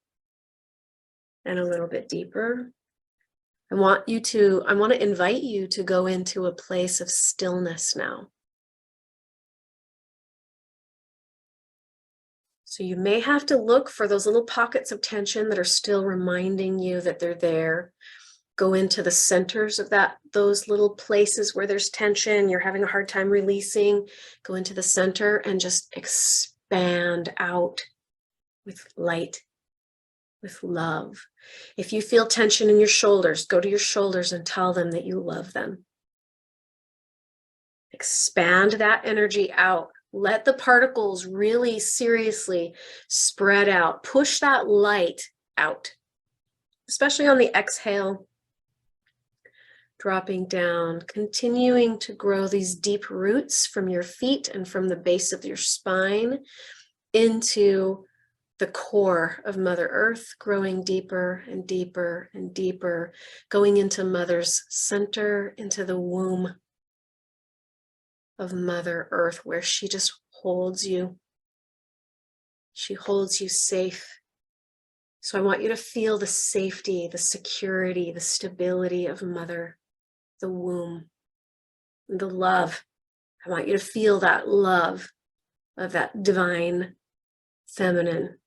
and a little bit deeper. I want to invite you to go into a place of stillness now. So you may have to look for those little pockets of tension that are still reminding you that they're there. Go into the centers of those little places where there's tension, you're having a hard time releasing. Go into the center and just expand out with light, with love. If you feel tension in your shoulders, go to your shoulders and tell them that you love them. Expand that energy out. Let the particles really seriously spread out. Push that light out, especially on the exhale. Dropping down, continuing to grow these deep roots from your feet and from the base of your spine into the core of Mother Earth, growing deeper and deeper and deeper, going into Mother's center, into the womb of Mother Earth, where she just holds you. She holds you safe. So I want you to feel the safety, the security, the stability of Mother, the womb, the love. I want you to feel that love of that divine feminine,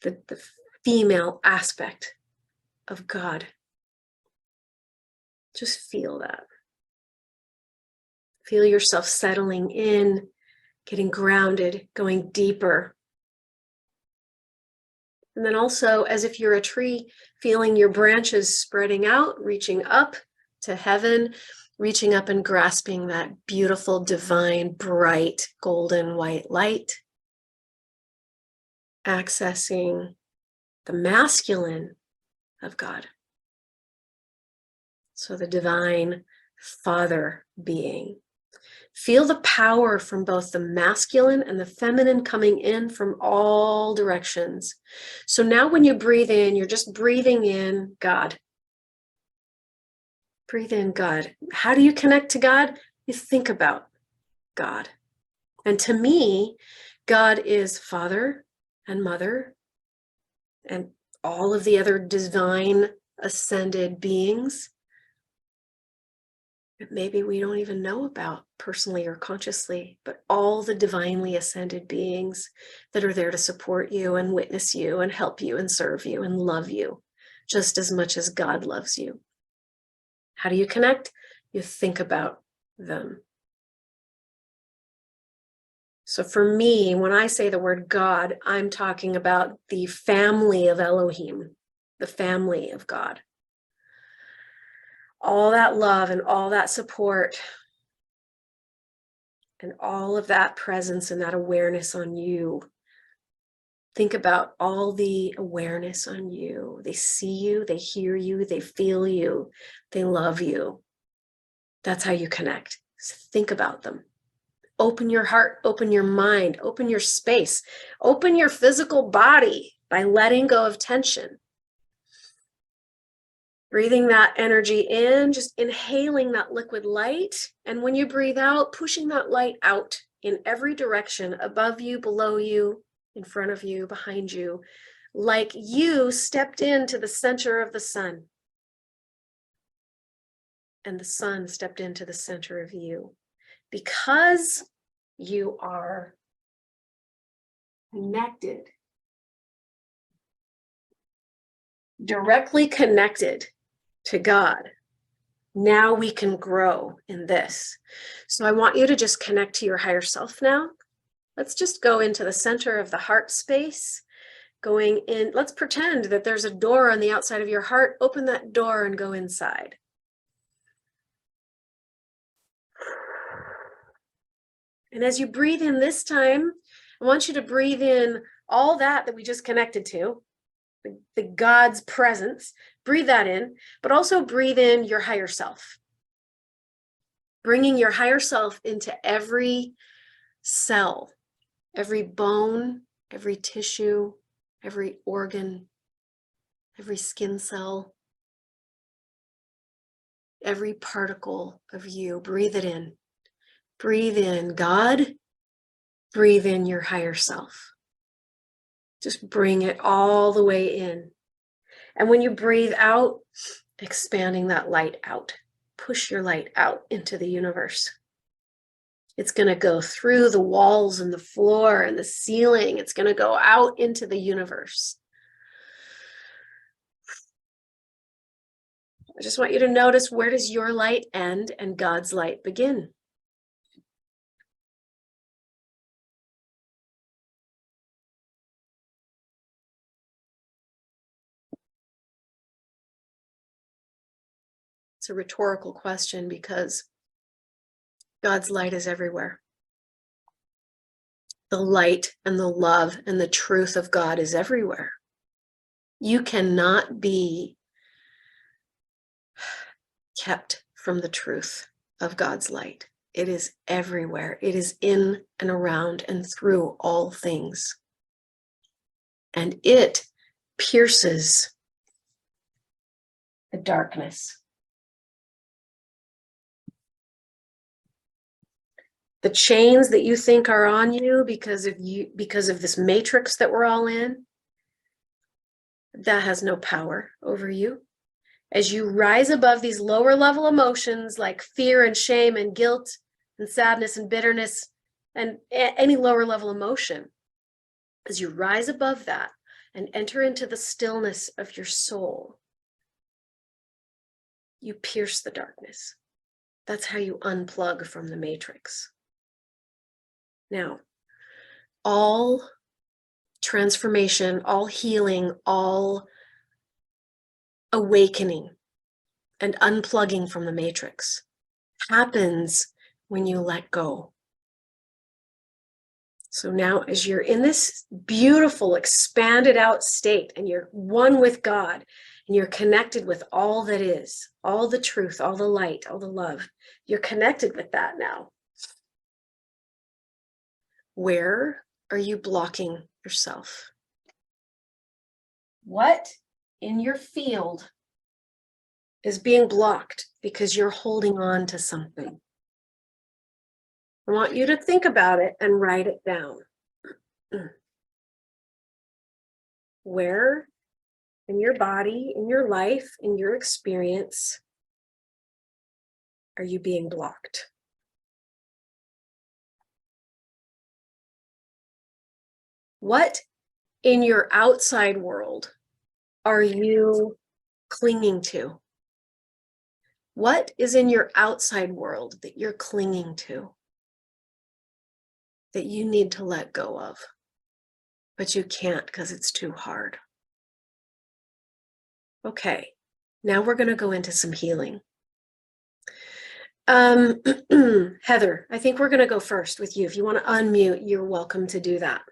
the female aspect of God. Just feel that. Feel yourself settling in, getting grounded, going deeper. And then also, as if you're a tree, feeling your branches spreading out, reaching up to heaven, reaching up and grasping that beautiful, divine, bright, golden white light, accessing the masculine of God. So the divine Father being. Feel the power from both the masculine and the feminine coming in from all directions. So now when you breathe in, you're just breathing in God. Breathe in God. How do you connect to God? You think about God. And to me, God is Father and Mother and all of the other divine ascended beings that maybe we don't even know about personally or consciously, but all the divinely ascended beings that are there to support you and witness you and help you and serve you and love you just as much as God loves you. How do you connect? You think about them. So for me, when I say the word God, I'm talking about the family of Elohim, the family of God. All that love and all that support and all of that presence and that awareness on you. Think about all the awareness on you. They see you, they hear you, they feel you, they love you. That's how you connect. So think about them. Open your heart, open your mind, open your space, open your physical body by letting go of tension. Breathing that energy in, just inhaling that liquid light. And when you breathe out, pushing that light out in every direction, above you, below you, in front of you, behind you, like you stepped into the center of the sun. And the sun stepped into the center of you. Because you are connected, directly connected to God. Now we can grow in this. So I want you to just connect to your higher self now. Let's just go into the center of the heart space. Going in, let's pretend that there's a door on the outside of your heart. Open that door and go inside. And as you breathe in this time, I want you to breathe in all that we just connected to, the God's presence. Breathe that in, but also breathe in your higher self. Bringing your higher self into every cell, every bone, every tissue, every organ, every skin cell, every particle of you. Breathe it in. Breathe in God. Breathe in your higher self. Just bring it all the way in. And when you breathe out, expanding that light out. Push your light out into the universe. It's going to go through the walls and the floor and the ceiling. It's going to go out into the universe. I just want you to notice, where does your light end and God's light begin? It's a rhetorical question because God's light is everywhere. The light and the love and the truth of God is everywhere. You cannot be kept from the truth of God's light. It is everywhere. It is in and around and through all things. And it pierces the darkness. The chains that you think are on you because of this matrix that we're all in, that has no power over you. As you rise above these lower level emotions like fear and shame and guilt and sadness and bitterness and any lower level emotion, as you rise above that and enter into the stillness of your soul, you pierce the darkness. That's how you unplug from the matrix. Now, all transformation, all healing, all awakening and unplugging from the matrix happens when you let go. So now as you're in this beautiful, expanded out state and you're one with God and you're connected with all that is, all the truth, all the light, all the love, you're connected with that now. Where are you blocking yourself? What in your field is being blocked because you're holding on to something? I want you to think about it and write it down. Where in your body, in your life, in your experience, are you being blocked? What in your outside world are you clinging to? What is in your outside world that you're clinging to, that you need to let go of, but you can't because it's too hard? Okay, now we're going to go into some healing. Heather, I think we're going to go first with you. If you want to unmute, you're welcome to do that.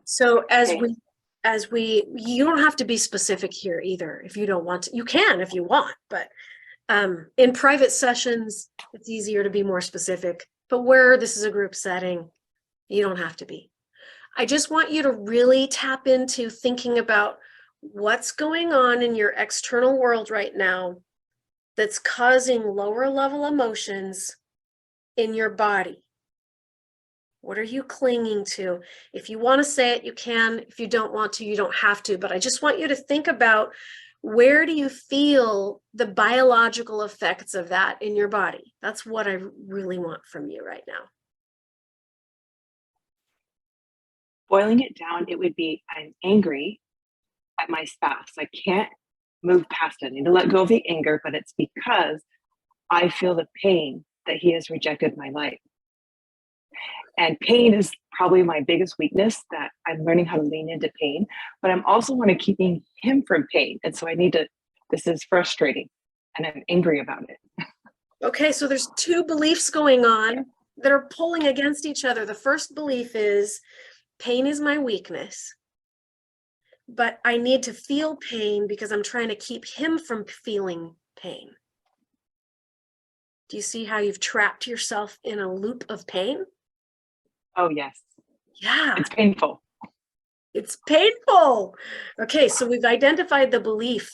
So you don't have to be specific here either if you don't want to. You can if you want, but in private sessions, it's easier to be more specific. But where this is a group setting, you don't have to be. I just want you to really tap into thinking about what's going on in your external world right now that's causing lower level emotions in your body. What are you clinging to? If you want to say it, you can. If you don't want to, you don't have to. But I just want you to think about, where do you feel the biological effects of that in your body? That's what I really want from you right now. Boiling it down, it would be, I'm angry at my spouse. I can't move past it. I need to let go of the anger, but it's because I feel the pain that he has rejected my life. And pain is probably my biggest weakness, that I'm learning how to lean into pain, but I'm also want to keeping him from pain. And so this is frustrating and I'm angry about it. Okay, so there's two beliefs going on that are pulling against each other. The first belief is, pain is my weakness, but I need to feel pain because I'm trying to keep him from feeling pain. Do you see how you've trapped yourself in a loop of pain? Oh, yes. Yeah. It's painful. It's painful. Okay, so we've identified the belief.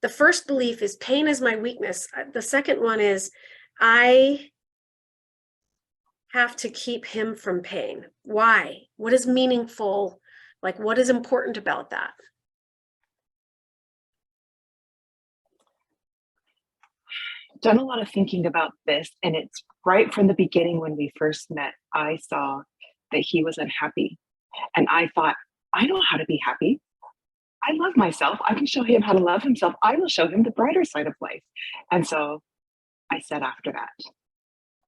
The first belief is, pain is my weakness. The second one is, I have to keep him from pain. Why? What is meaningful? Like, what is important about that? Done a lot of thinking about this, and it's right from the beginning. When we first met, I saw that he was unhappy, and I thought, I know how to be happy. I love myself. I can show him how to love himself. I will show him the brighter side of life. And so I set after that,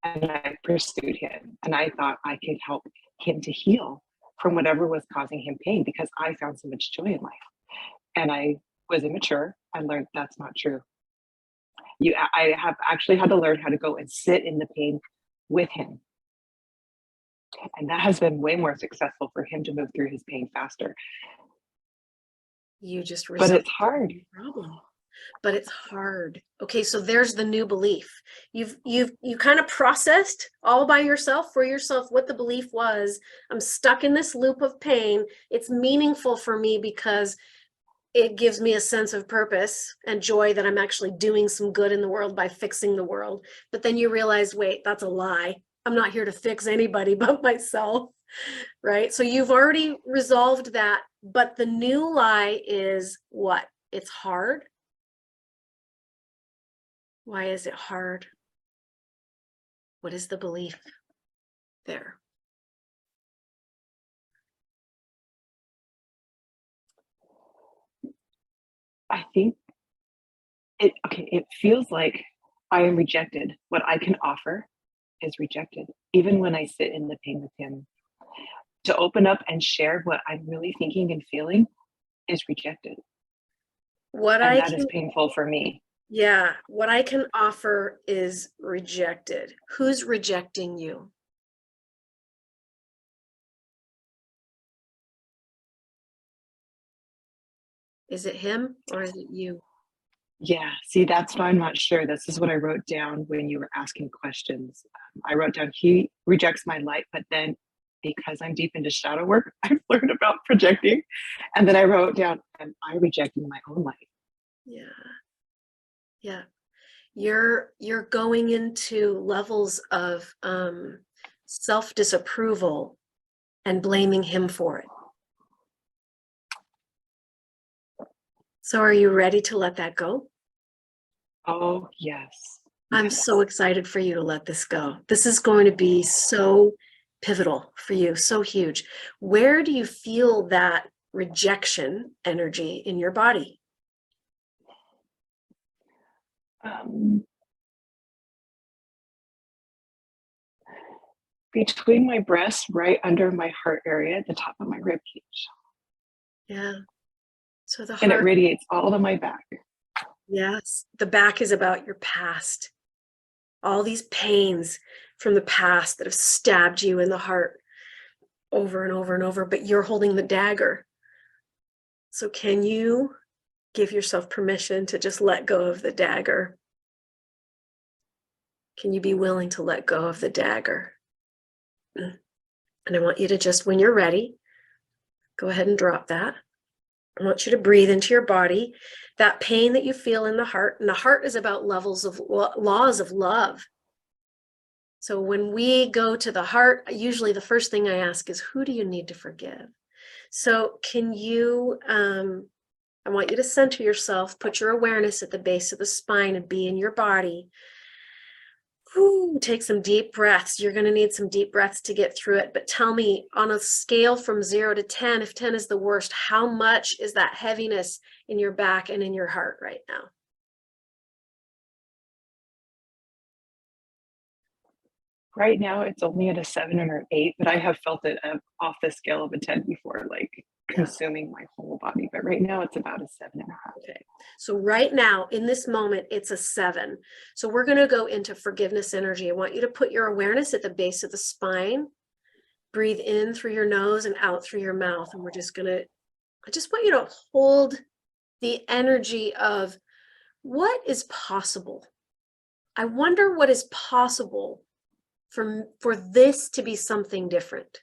and I pursued him, and I thought I could help him to heal from whatever was causing him pain, because I found so much joy in life. And I was immature. I learned that's not true. I have actually had to learn how to go and sit in the pain with him. And that has been way more successful for him to move through his pain faster. You just But it's hard. Problem. But it's hard. Okay, so there's the new belief. You kind of processed all by yourself, for yourself, what the belief was. I'm stuck in this loop of pain. It's meaningful for me because it gives me a sense of purpose and joy that I'm actually doing some good in the world by fixing the world. But then you realize, wait, that's a lie. I'm not here to fix anybody but myself, right? So you've already resolved that, but the new lie is what? It's hard. Why is it hard? What is the belief there? I think it feels like I am rejected. What I can offer is rejected, even when I sit in the pain with him. to open up and share what I'm really thinking and feeling is rejected. What And I that is can, painful for me. yeah, what I can offer is rejected. Who's rejecting you? Is it him or is it you? Yeah, see, that's why I'm not sure. This is what I wrote down when you were asking questions. I wrote down, he rejects my light, but then because I'm deep into shadow work, I've learned about projecting. And then I wrote down, am I rejecting my own light? Yeah. Yeah. You're going into levels of self-disapproval and blaming him for it. So are you ready to let that go? Oh, yes. I'm Yes. so excited for you to let this go. This is going to be so pivotal for you, so huge. Where do you feel that rejection energy in your body? Between my breasts, right under my heart area, at the top of my rib cage. Yeah. So the And it heart, radiates all to my back. yes, the back is about your past. All these pains from the past that have stabbed you in the heart over and over and over, but you're holding the dagger. So can you give yourself permission to just let go of the dagger? Can you be willing to let go of the dagger? And I want you to just, when you're ready, go ahead and drop that. I want you to breathe into your body. That pain that you feel in the heart, and the heart is about levels of laws of love. So when we go to the heart, usually the first thing I ask is, who do you need to forgive? So can you, I want you to center yourself, put your awareness at the base of the spine and be in your body. Whew, take some deep breaths. You're going to need some deep breaths to get through it. But tell me, on a scale from 0 to 10, if 10 is the worst, how much is that heaviness in your back and in your heart right now? Right now, it's only at a 7 or an 8, but I have felt it off the scale of a 10 before, like Yeah. consuming my whole body. But right now, it's about a 7.5. Okay. So right now, in this moment, it's a 7. So we're going to go into forgiveness energy. I want you to put your awareness at the base of the spine. Breathe in through your nose and out through your mouth. And we're just going to, I just want you to hold the energy of what is possible. I wonder what is possible for this to be something different.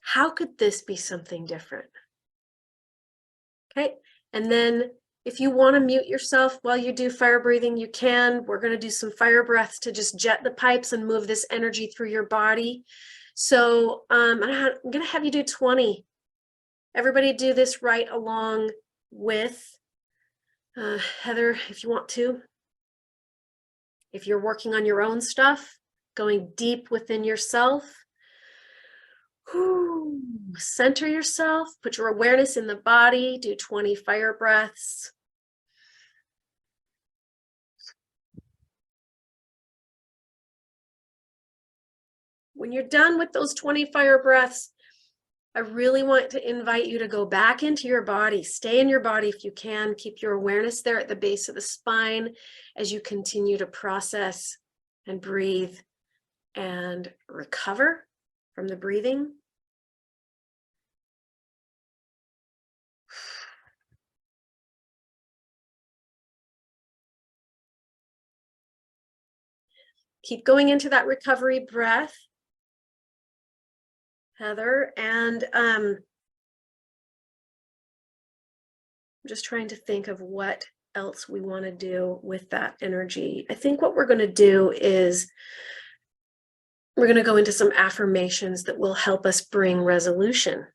How could this be something different? Okay. And then if you want to mute yourself while you do fire breathing, you can. We're going to do some fire breaths to just jet the pipes and move this energy through your body. So I'm going to have you do 20. Everybody do this right along with Heather, if you want to. If you're working on your own stuff, going deep within yourself, whew, center yourself, put your awareness in the body, do 20 fire breaths. When you're done with those 20 fire breaths, I really want to invite you to go back into your body. Stay in your body if you can. Keep your awareness there at the base of the spine as you continue to process and breathe and recover from the breathing. Keep going into that recovery breath, Heather, and I'm just trying to think of what else we want to do with that energy. I think what we're going to do is we're going to go into some affirmations that will help us bring resolution.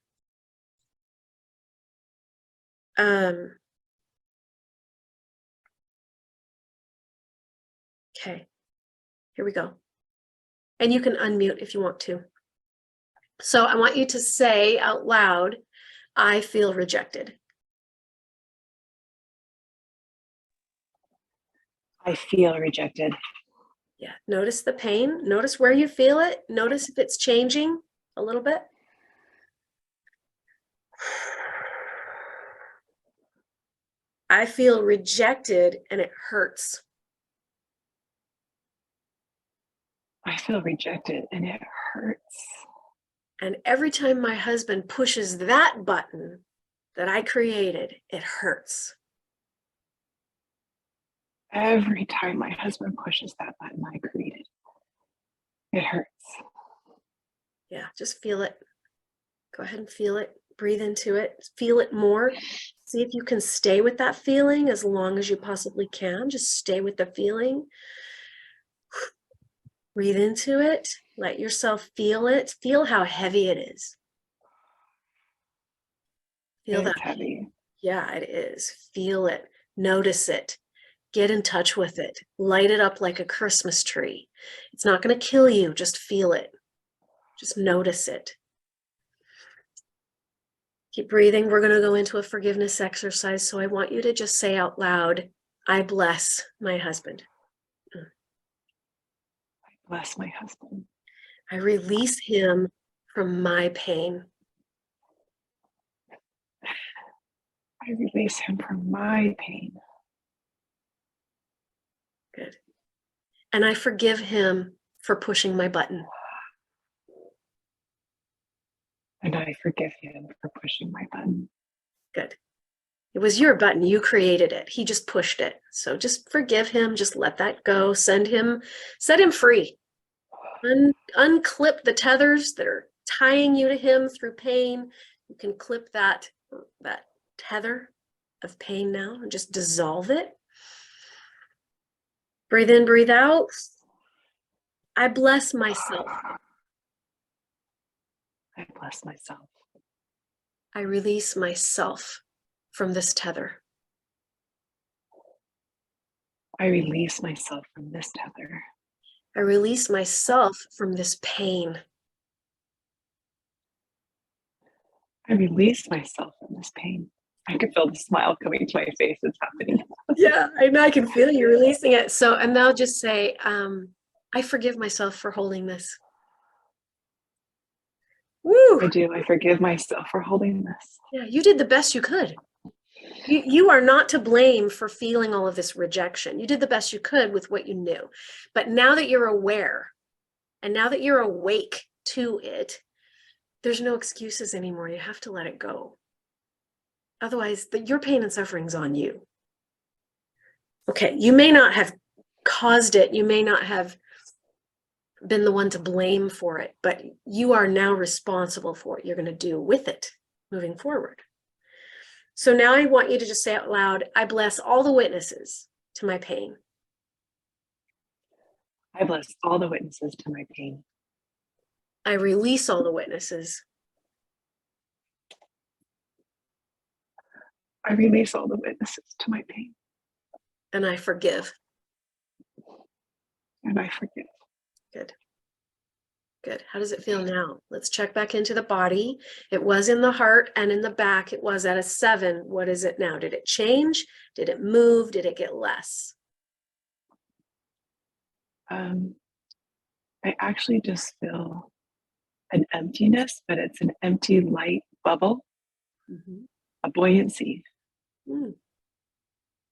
Okay, here we go. And you can unmute if you want to. So I want you to say out loud, I feel rejected. I feel rejected. Yeah, notice the pain. Notice where you feel it. Notice if it's changing. a little bit. I feel rejected and it hurts. I feel rejected and it hurts. And every time my husband pushes that button that I created, it hurts. Every time my husband pushes that button I created, it hurts. Yeah, just feel it. Go ahead and feel it. Breathe into it. Feel it more. See if you can stay with that feeling as long as you possibly can. Just stay with the feeling. Breathe into it. Let yourself feel it. Feel how heavy it is. Feel It's that. heavy. Yeah, it is. Feel it. Notice it. Get in touch with it. Light it up like a Christmas tree. It's not going to kill you. Just feel it. Just notice it. Keep breathing. We're going to go into a forgiveness exercise. So I want you to just say out loud, I bless my husband. I bless my husband. I release him from my pain. I release him from my pain. Good. And I forgive him for pushing my button. And I forgive him for pushing my button. Good. It was your button. You created it. He just pushed it. So just forgive him. Just let that go. Set him free. Unclip the tethers that are tying you to him through pain. You can clip that tether of pain now and just dissolve it. Breathe in, breathe out. I bless myself. I bless myself. I release myself from this tether. I release myself from this tether. I release myself from this pain. I release myself from this pain. I can feel the smile coming to my face. It's happening. Yeah, I know. I can feel you releasing it. So, and they'll just say, I forgive myself for holding this. Woo! I do. I forgive myself for holding this. Yeah, you did the best you could. You are not to blame for feeling all of this rejection. You did the best you could with what you knew. But now that you're aware and now that you're awake to it, there's no excuses anymore. You have to let it go. Otherwise, your pain and suffering's on you. Okay, you may not have caused it. You may not have been the one to blame for it, but you are now responsible for what you're going to do with it moving forward. So now I want you to just say out loud, I bless all the witnesses to my pain. I bless all the witnesses to my pain. I release all the witnesses. I release all the witnesses to my pain. And I forgive. And I forgive. Good. Good. How does it feel now? Let's check back into the body. It was in the heart and in the back. It was at a 7. What is it now? Did it change? Did it move? Did it get less? I actually just feel an emptiness, but it's an empty light bubble, a buoyancy.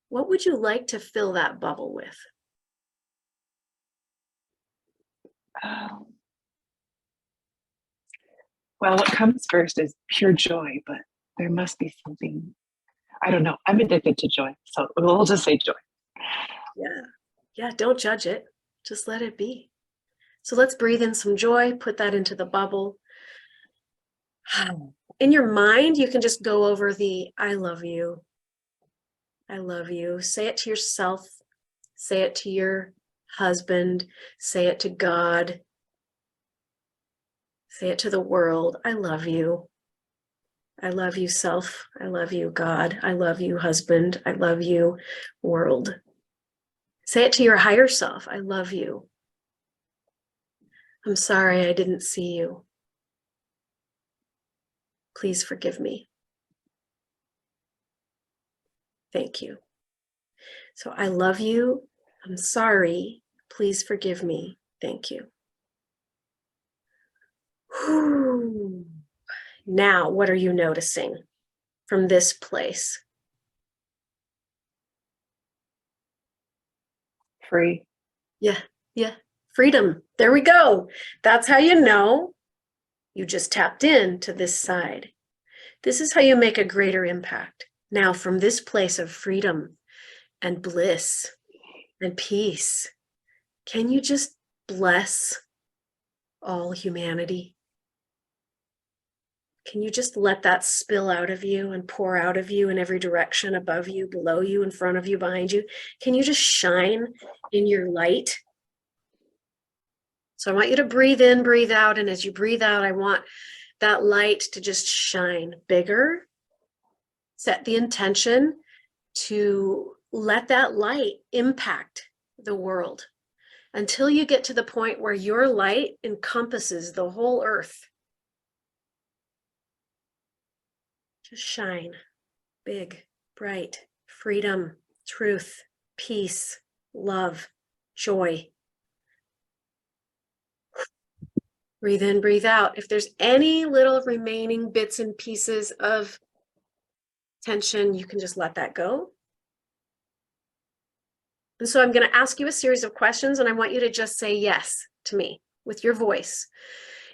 What would you like to fill that bubble with? Well, what comes first is pure joy, but there must be something. I don't know. I'm addicted to joy, so we'll just say joy. Yeah. Yeah, don't judge it. Just let it be. So let's breathe in some joy, put that into the bubble. In your mind, you can just go over the I love you. I love you. Say it to yourself. Say it to your husband. Say it to God. Say it to the world. I love you. I love you, self. I love you, God. I love you, husband. I love you, world. Say it to your higher self. I love you. I'm sorry I didn't see you. Please forgive me. Thank you. So I love you. I'm sorry. Please forgive me. Thank you. Now, what are you noticing from this place? Free. Yeah, yeah. Freedom. There we go. That's how you know you just tapped into this side. This is how you make a greater impact. Now, from this place of freedom and bliss and peace, can you just bless all humanity? Can you just let that spill out of you and pour out of you in every direction, above you, below you, in front of you, behind you? Can you just shine in your light? So I want you to breathe in, breathe out. And as you breathe out, I want that light to just shine bigger. Set the intention to let that light impact the world until you get to the point where your light encompasses the whole earth. Just shine big, bright, freedom, truth, peace, love, joy. Breathe in, breathe out. If there's any little remaining bits and pieces of tension, you can just let that go. And so I'm going to ask you a series of questions, and I want you to just say yes to me with your voice.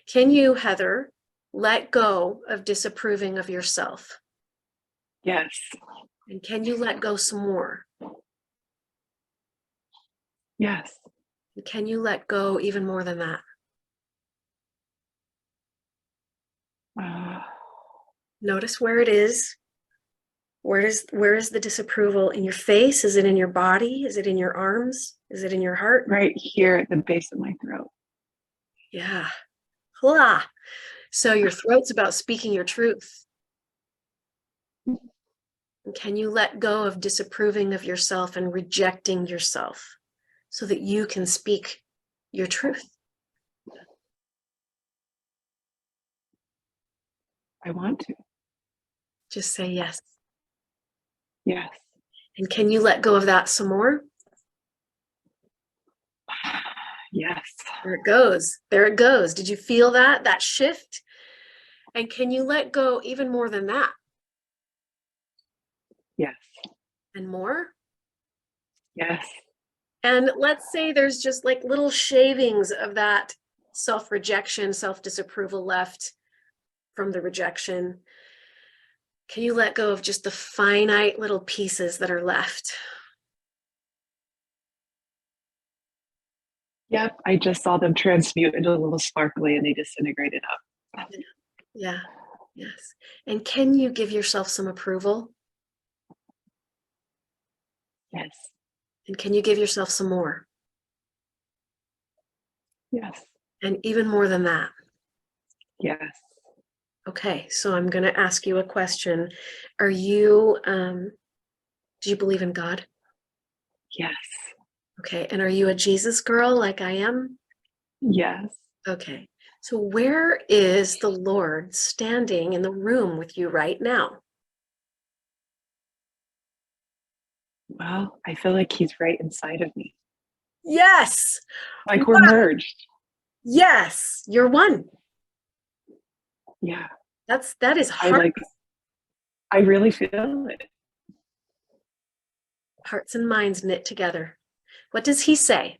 Can you, Heather, let go of disapproving of yourself? Yes. And can you let go some more? Yes. And can you let go even more than that? Notice where it is. Where is the disapproval? In your face? Is it in your body? Is it in your arms? Is it in your heart? Right here at the base of my throat. Yeah. Hula. So your throat's about speaking your truth. And can you let go of disapproving of yourself and rejecting yourself so that you can speak your truth? I want to. Just say yes. Yes. And can you let go of that some more? Yes. There it goes. There it goes. Did you feel that shift? And can you let go even more than that? Yes. And more? Yes. And let's say there's just like little shavings of that self-rejection, self-disapproval left from the rejection. Can you let go of just the finite little pieces that are left? Yep. I just saw them transmute into a little sparkly and they disintegrated up. Yeah. Yes. And can you give yourself some approval? Yes. And can you give yourself some more? Yes. And even more than that? Yes. Okay, so I'm going to ask you a question. Are you, do you believe in God? Yes. Okay, and are you a Jesus girl like I am? Yes. Okay, so where is the Lord standing in the room with you right now? Well, I feel like he's right inside of me. Yes, Like we're merged. yes, you're one. Yeah. That is hard. I really feel it. Hearts and minds knit together. What does he say?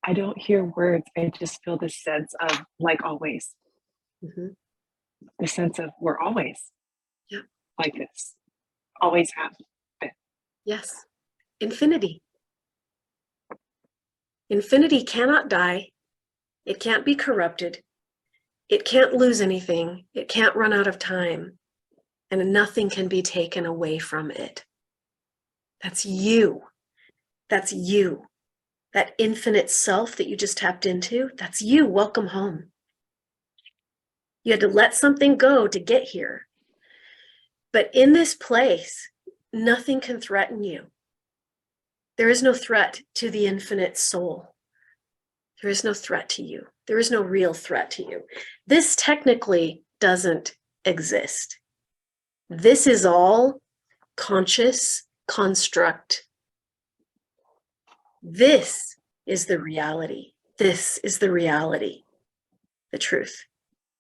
I don't hear words. I just feel this sense of like always. Mhm. The sense of we're always Yeah. like this. Always have been. Yes, infinity. Infinity cannot die. It can't be corrupted. It can't lose anything. It can't run out of time. And nothing can be taken away from it. That's you. That's you. That infinite self that you just tapped into, that's you. Welcome home. You had to let something go to get here. But in this place, nothing can threaten you. There is no threat to the infinite soul. There is no threat to you. There is no real threat to you. This technically doesn't exist. This is all conscious construct. This is the reality. This is the reality, the truth.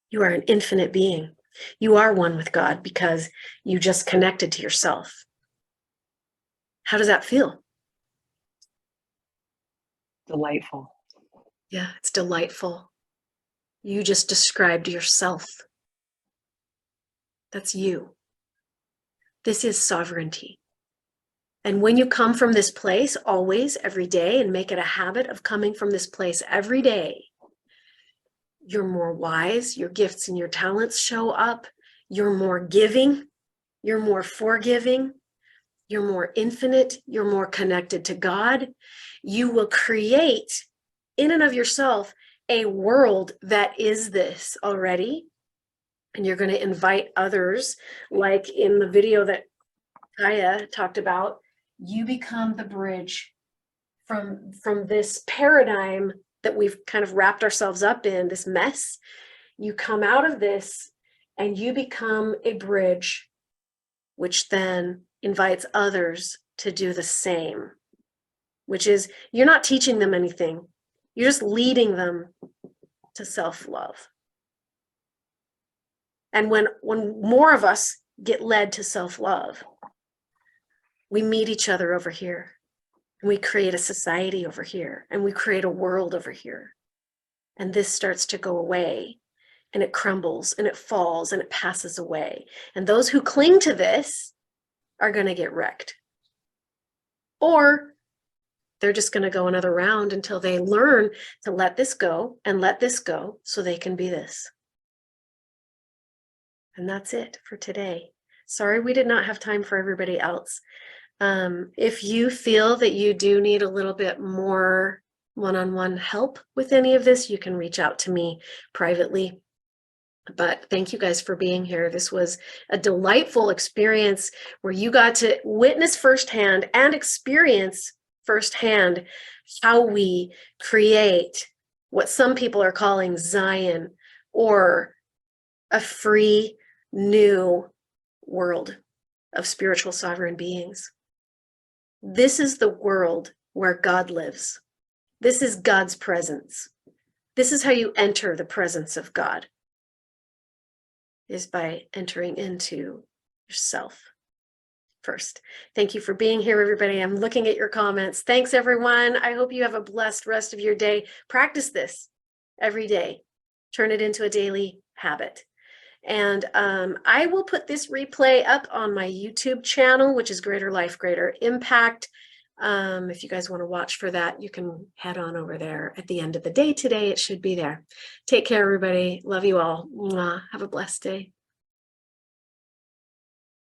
You are an infinite being. You are one with God because you just connected to yourself. How does that feel? Delightful. Yeah, it's delightful. You just described yourself. That's you. This is sovereignty. And when you come from this place always, every day, and make it a habit of coming from this place every day, you're more wise, your gifts and your talents show up, you're more giving, you're more forgiving, you're more infinite, you're more connected to God. You will create in and of yourself a world that is this already. And you're going to invite others, like in the video that Kaya talked about. You become the bridge from this paradigm that we've kind of wrapped ourselves up in, this mess. You come out of this and you become a bridge, which then invites others to do the same, which is you're not teaching them anything. You're just leading them to self-love. And when more of us get led to self-love, we meet each other over here, and we create a society over here, and we create a world over here. And this starts to go away, and it crumbles, and it falls, and it passes away. And those who cling to this are going to get wrecked. Or they're just going to go another round until they learn to let this go and let this go so they can be this. And that's it for today. Sorry, we did not have time for everybody else. If you feel that you do need a little bit more one-on-one help with any of this, you can reach out to me privately. But thank you guys for being here. This was a delightful experience where you got to witness firsthand and experience firsthand how we create what some people are calling Zion, or a free new world of spiritual sovereign beings. This is the world where God lives. This is God's presence. This is how you enter the presence of God, is by entering into yourself first. Thank you for being here, everybody. I'm looking at your comments. Thanks, everyone. I hope you have a blessed rest of your day. Practice this every day. Turn it into a daily habit. And I will put this replay up on my YouTube channel, which is Greater Life, Greater Impact. If you guys want to watch for that, you can head on over there at the end of the day today. It should be there. Take care, everybody. Love you all. Mwah. Have a blessed day.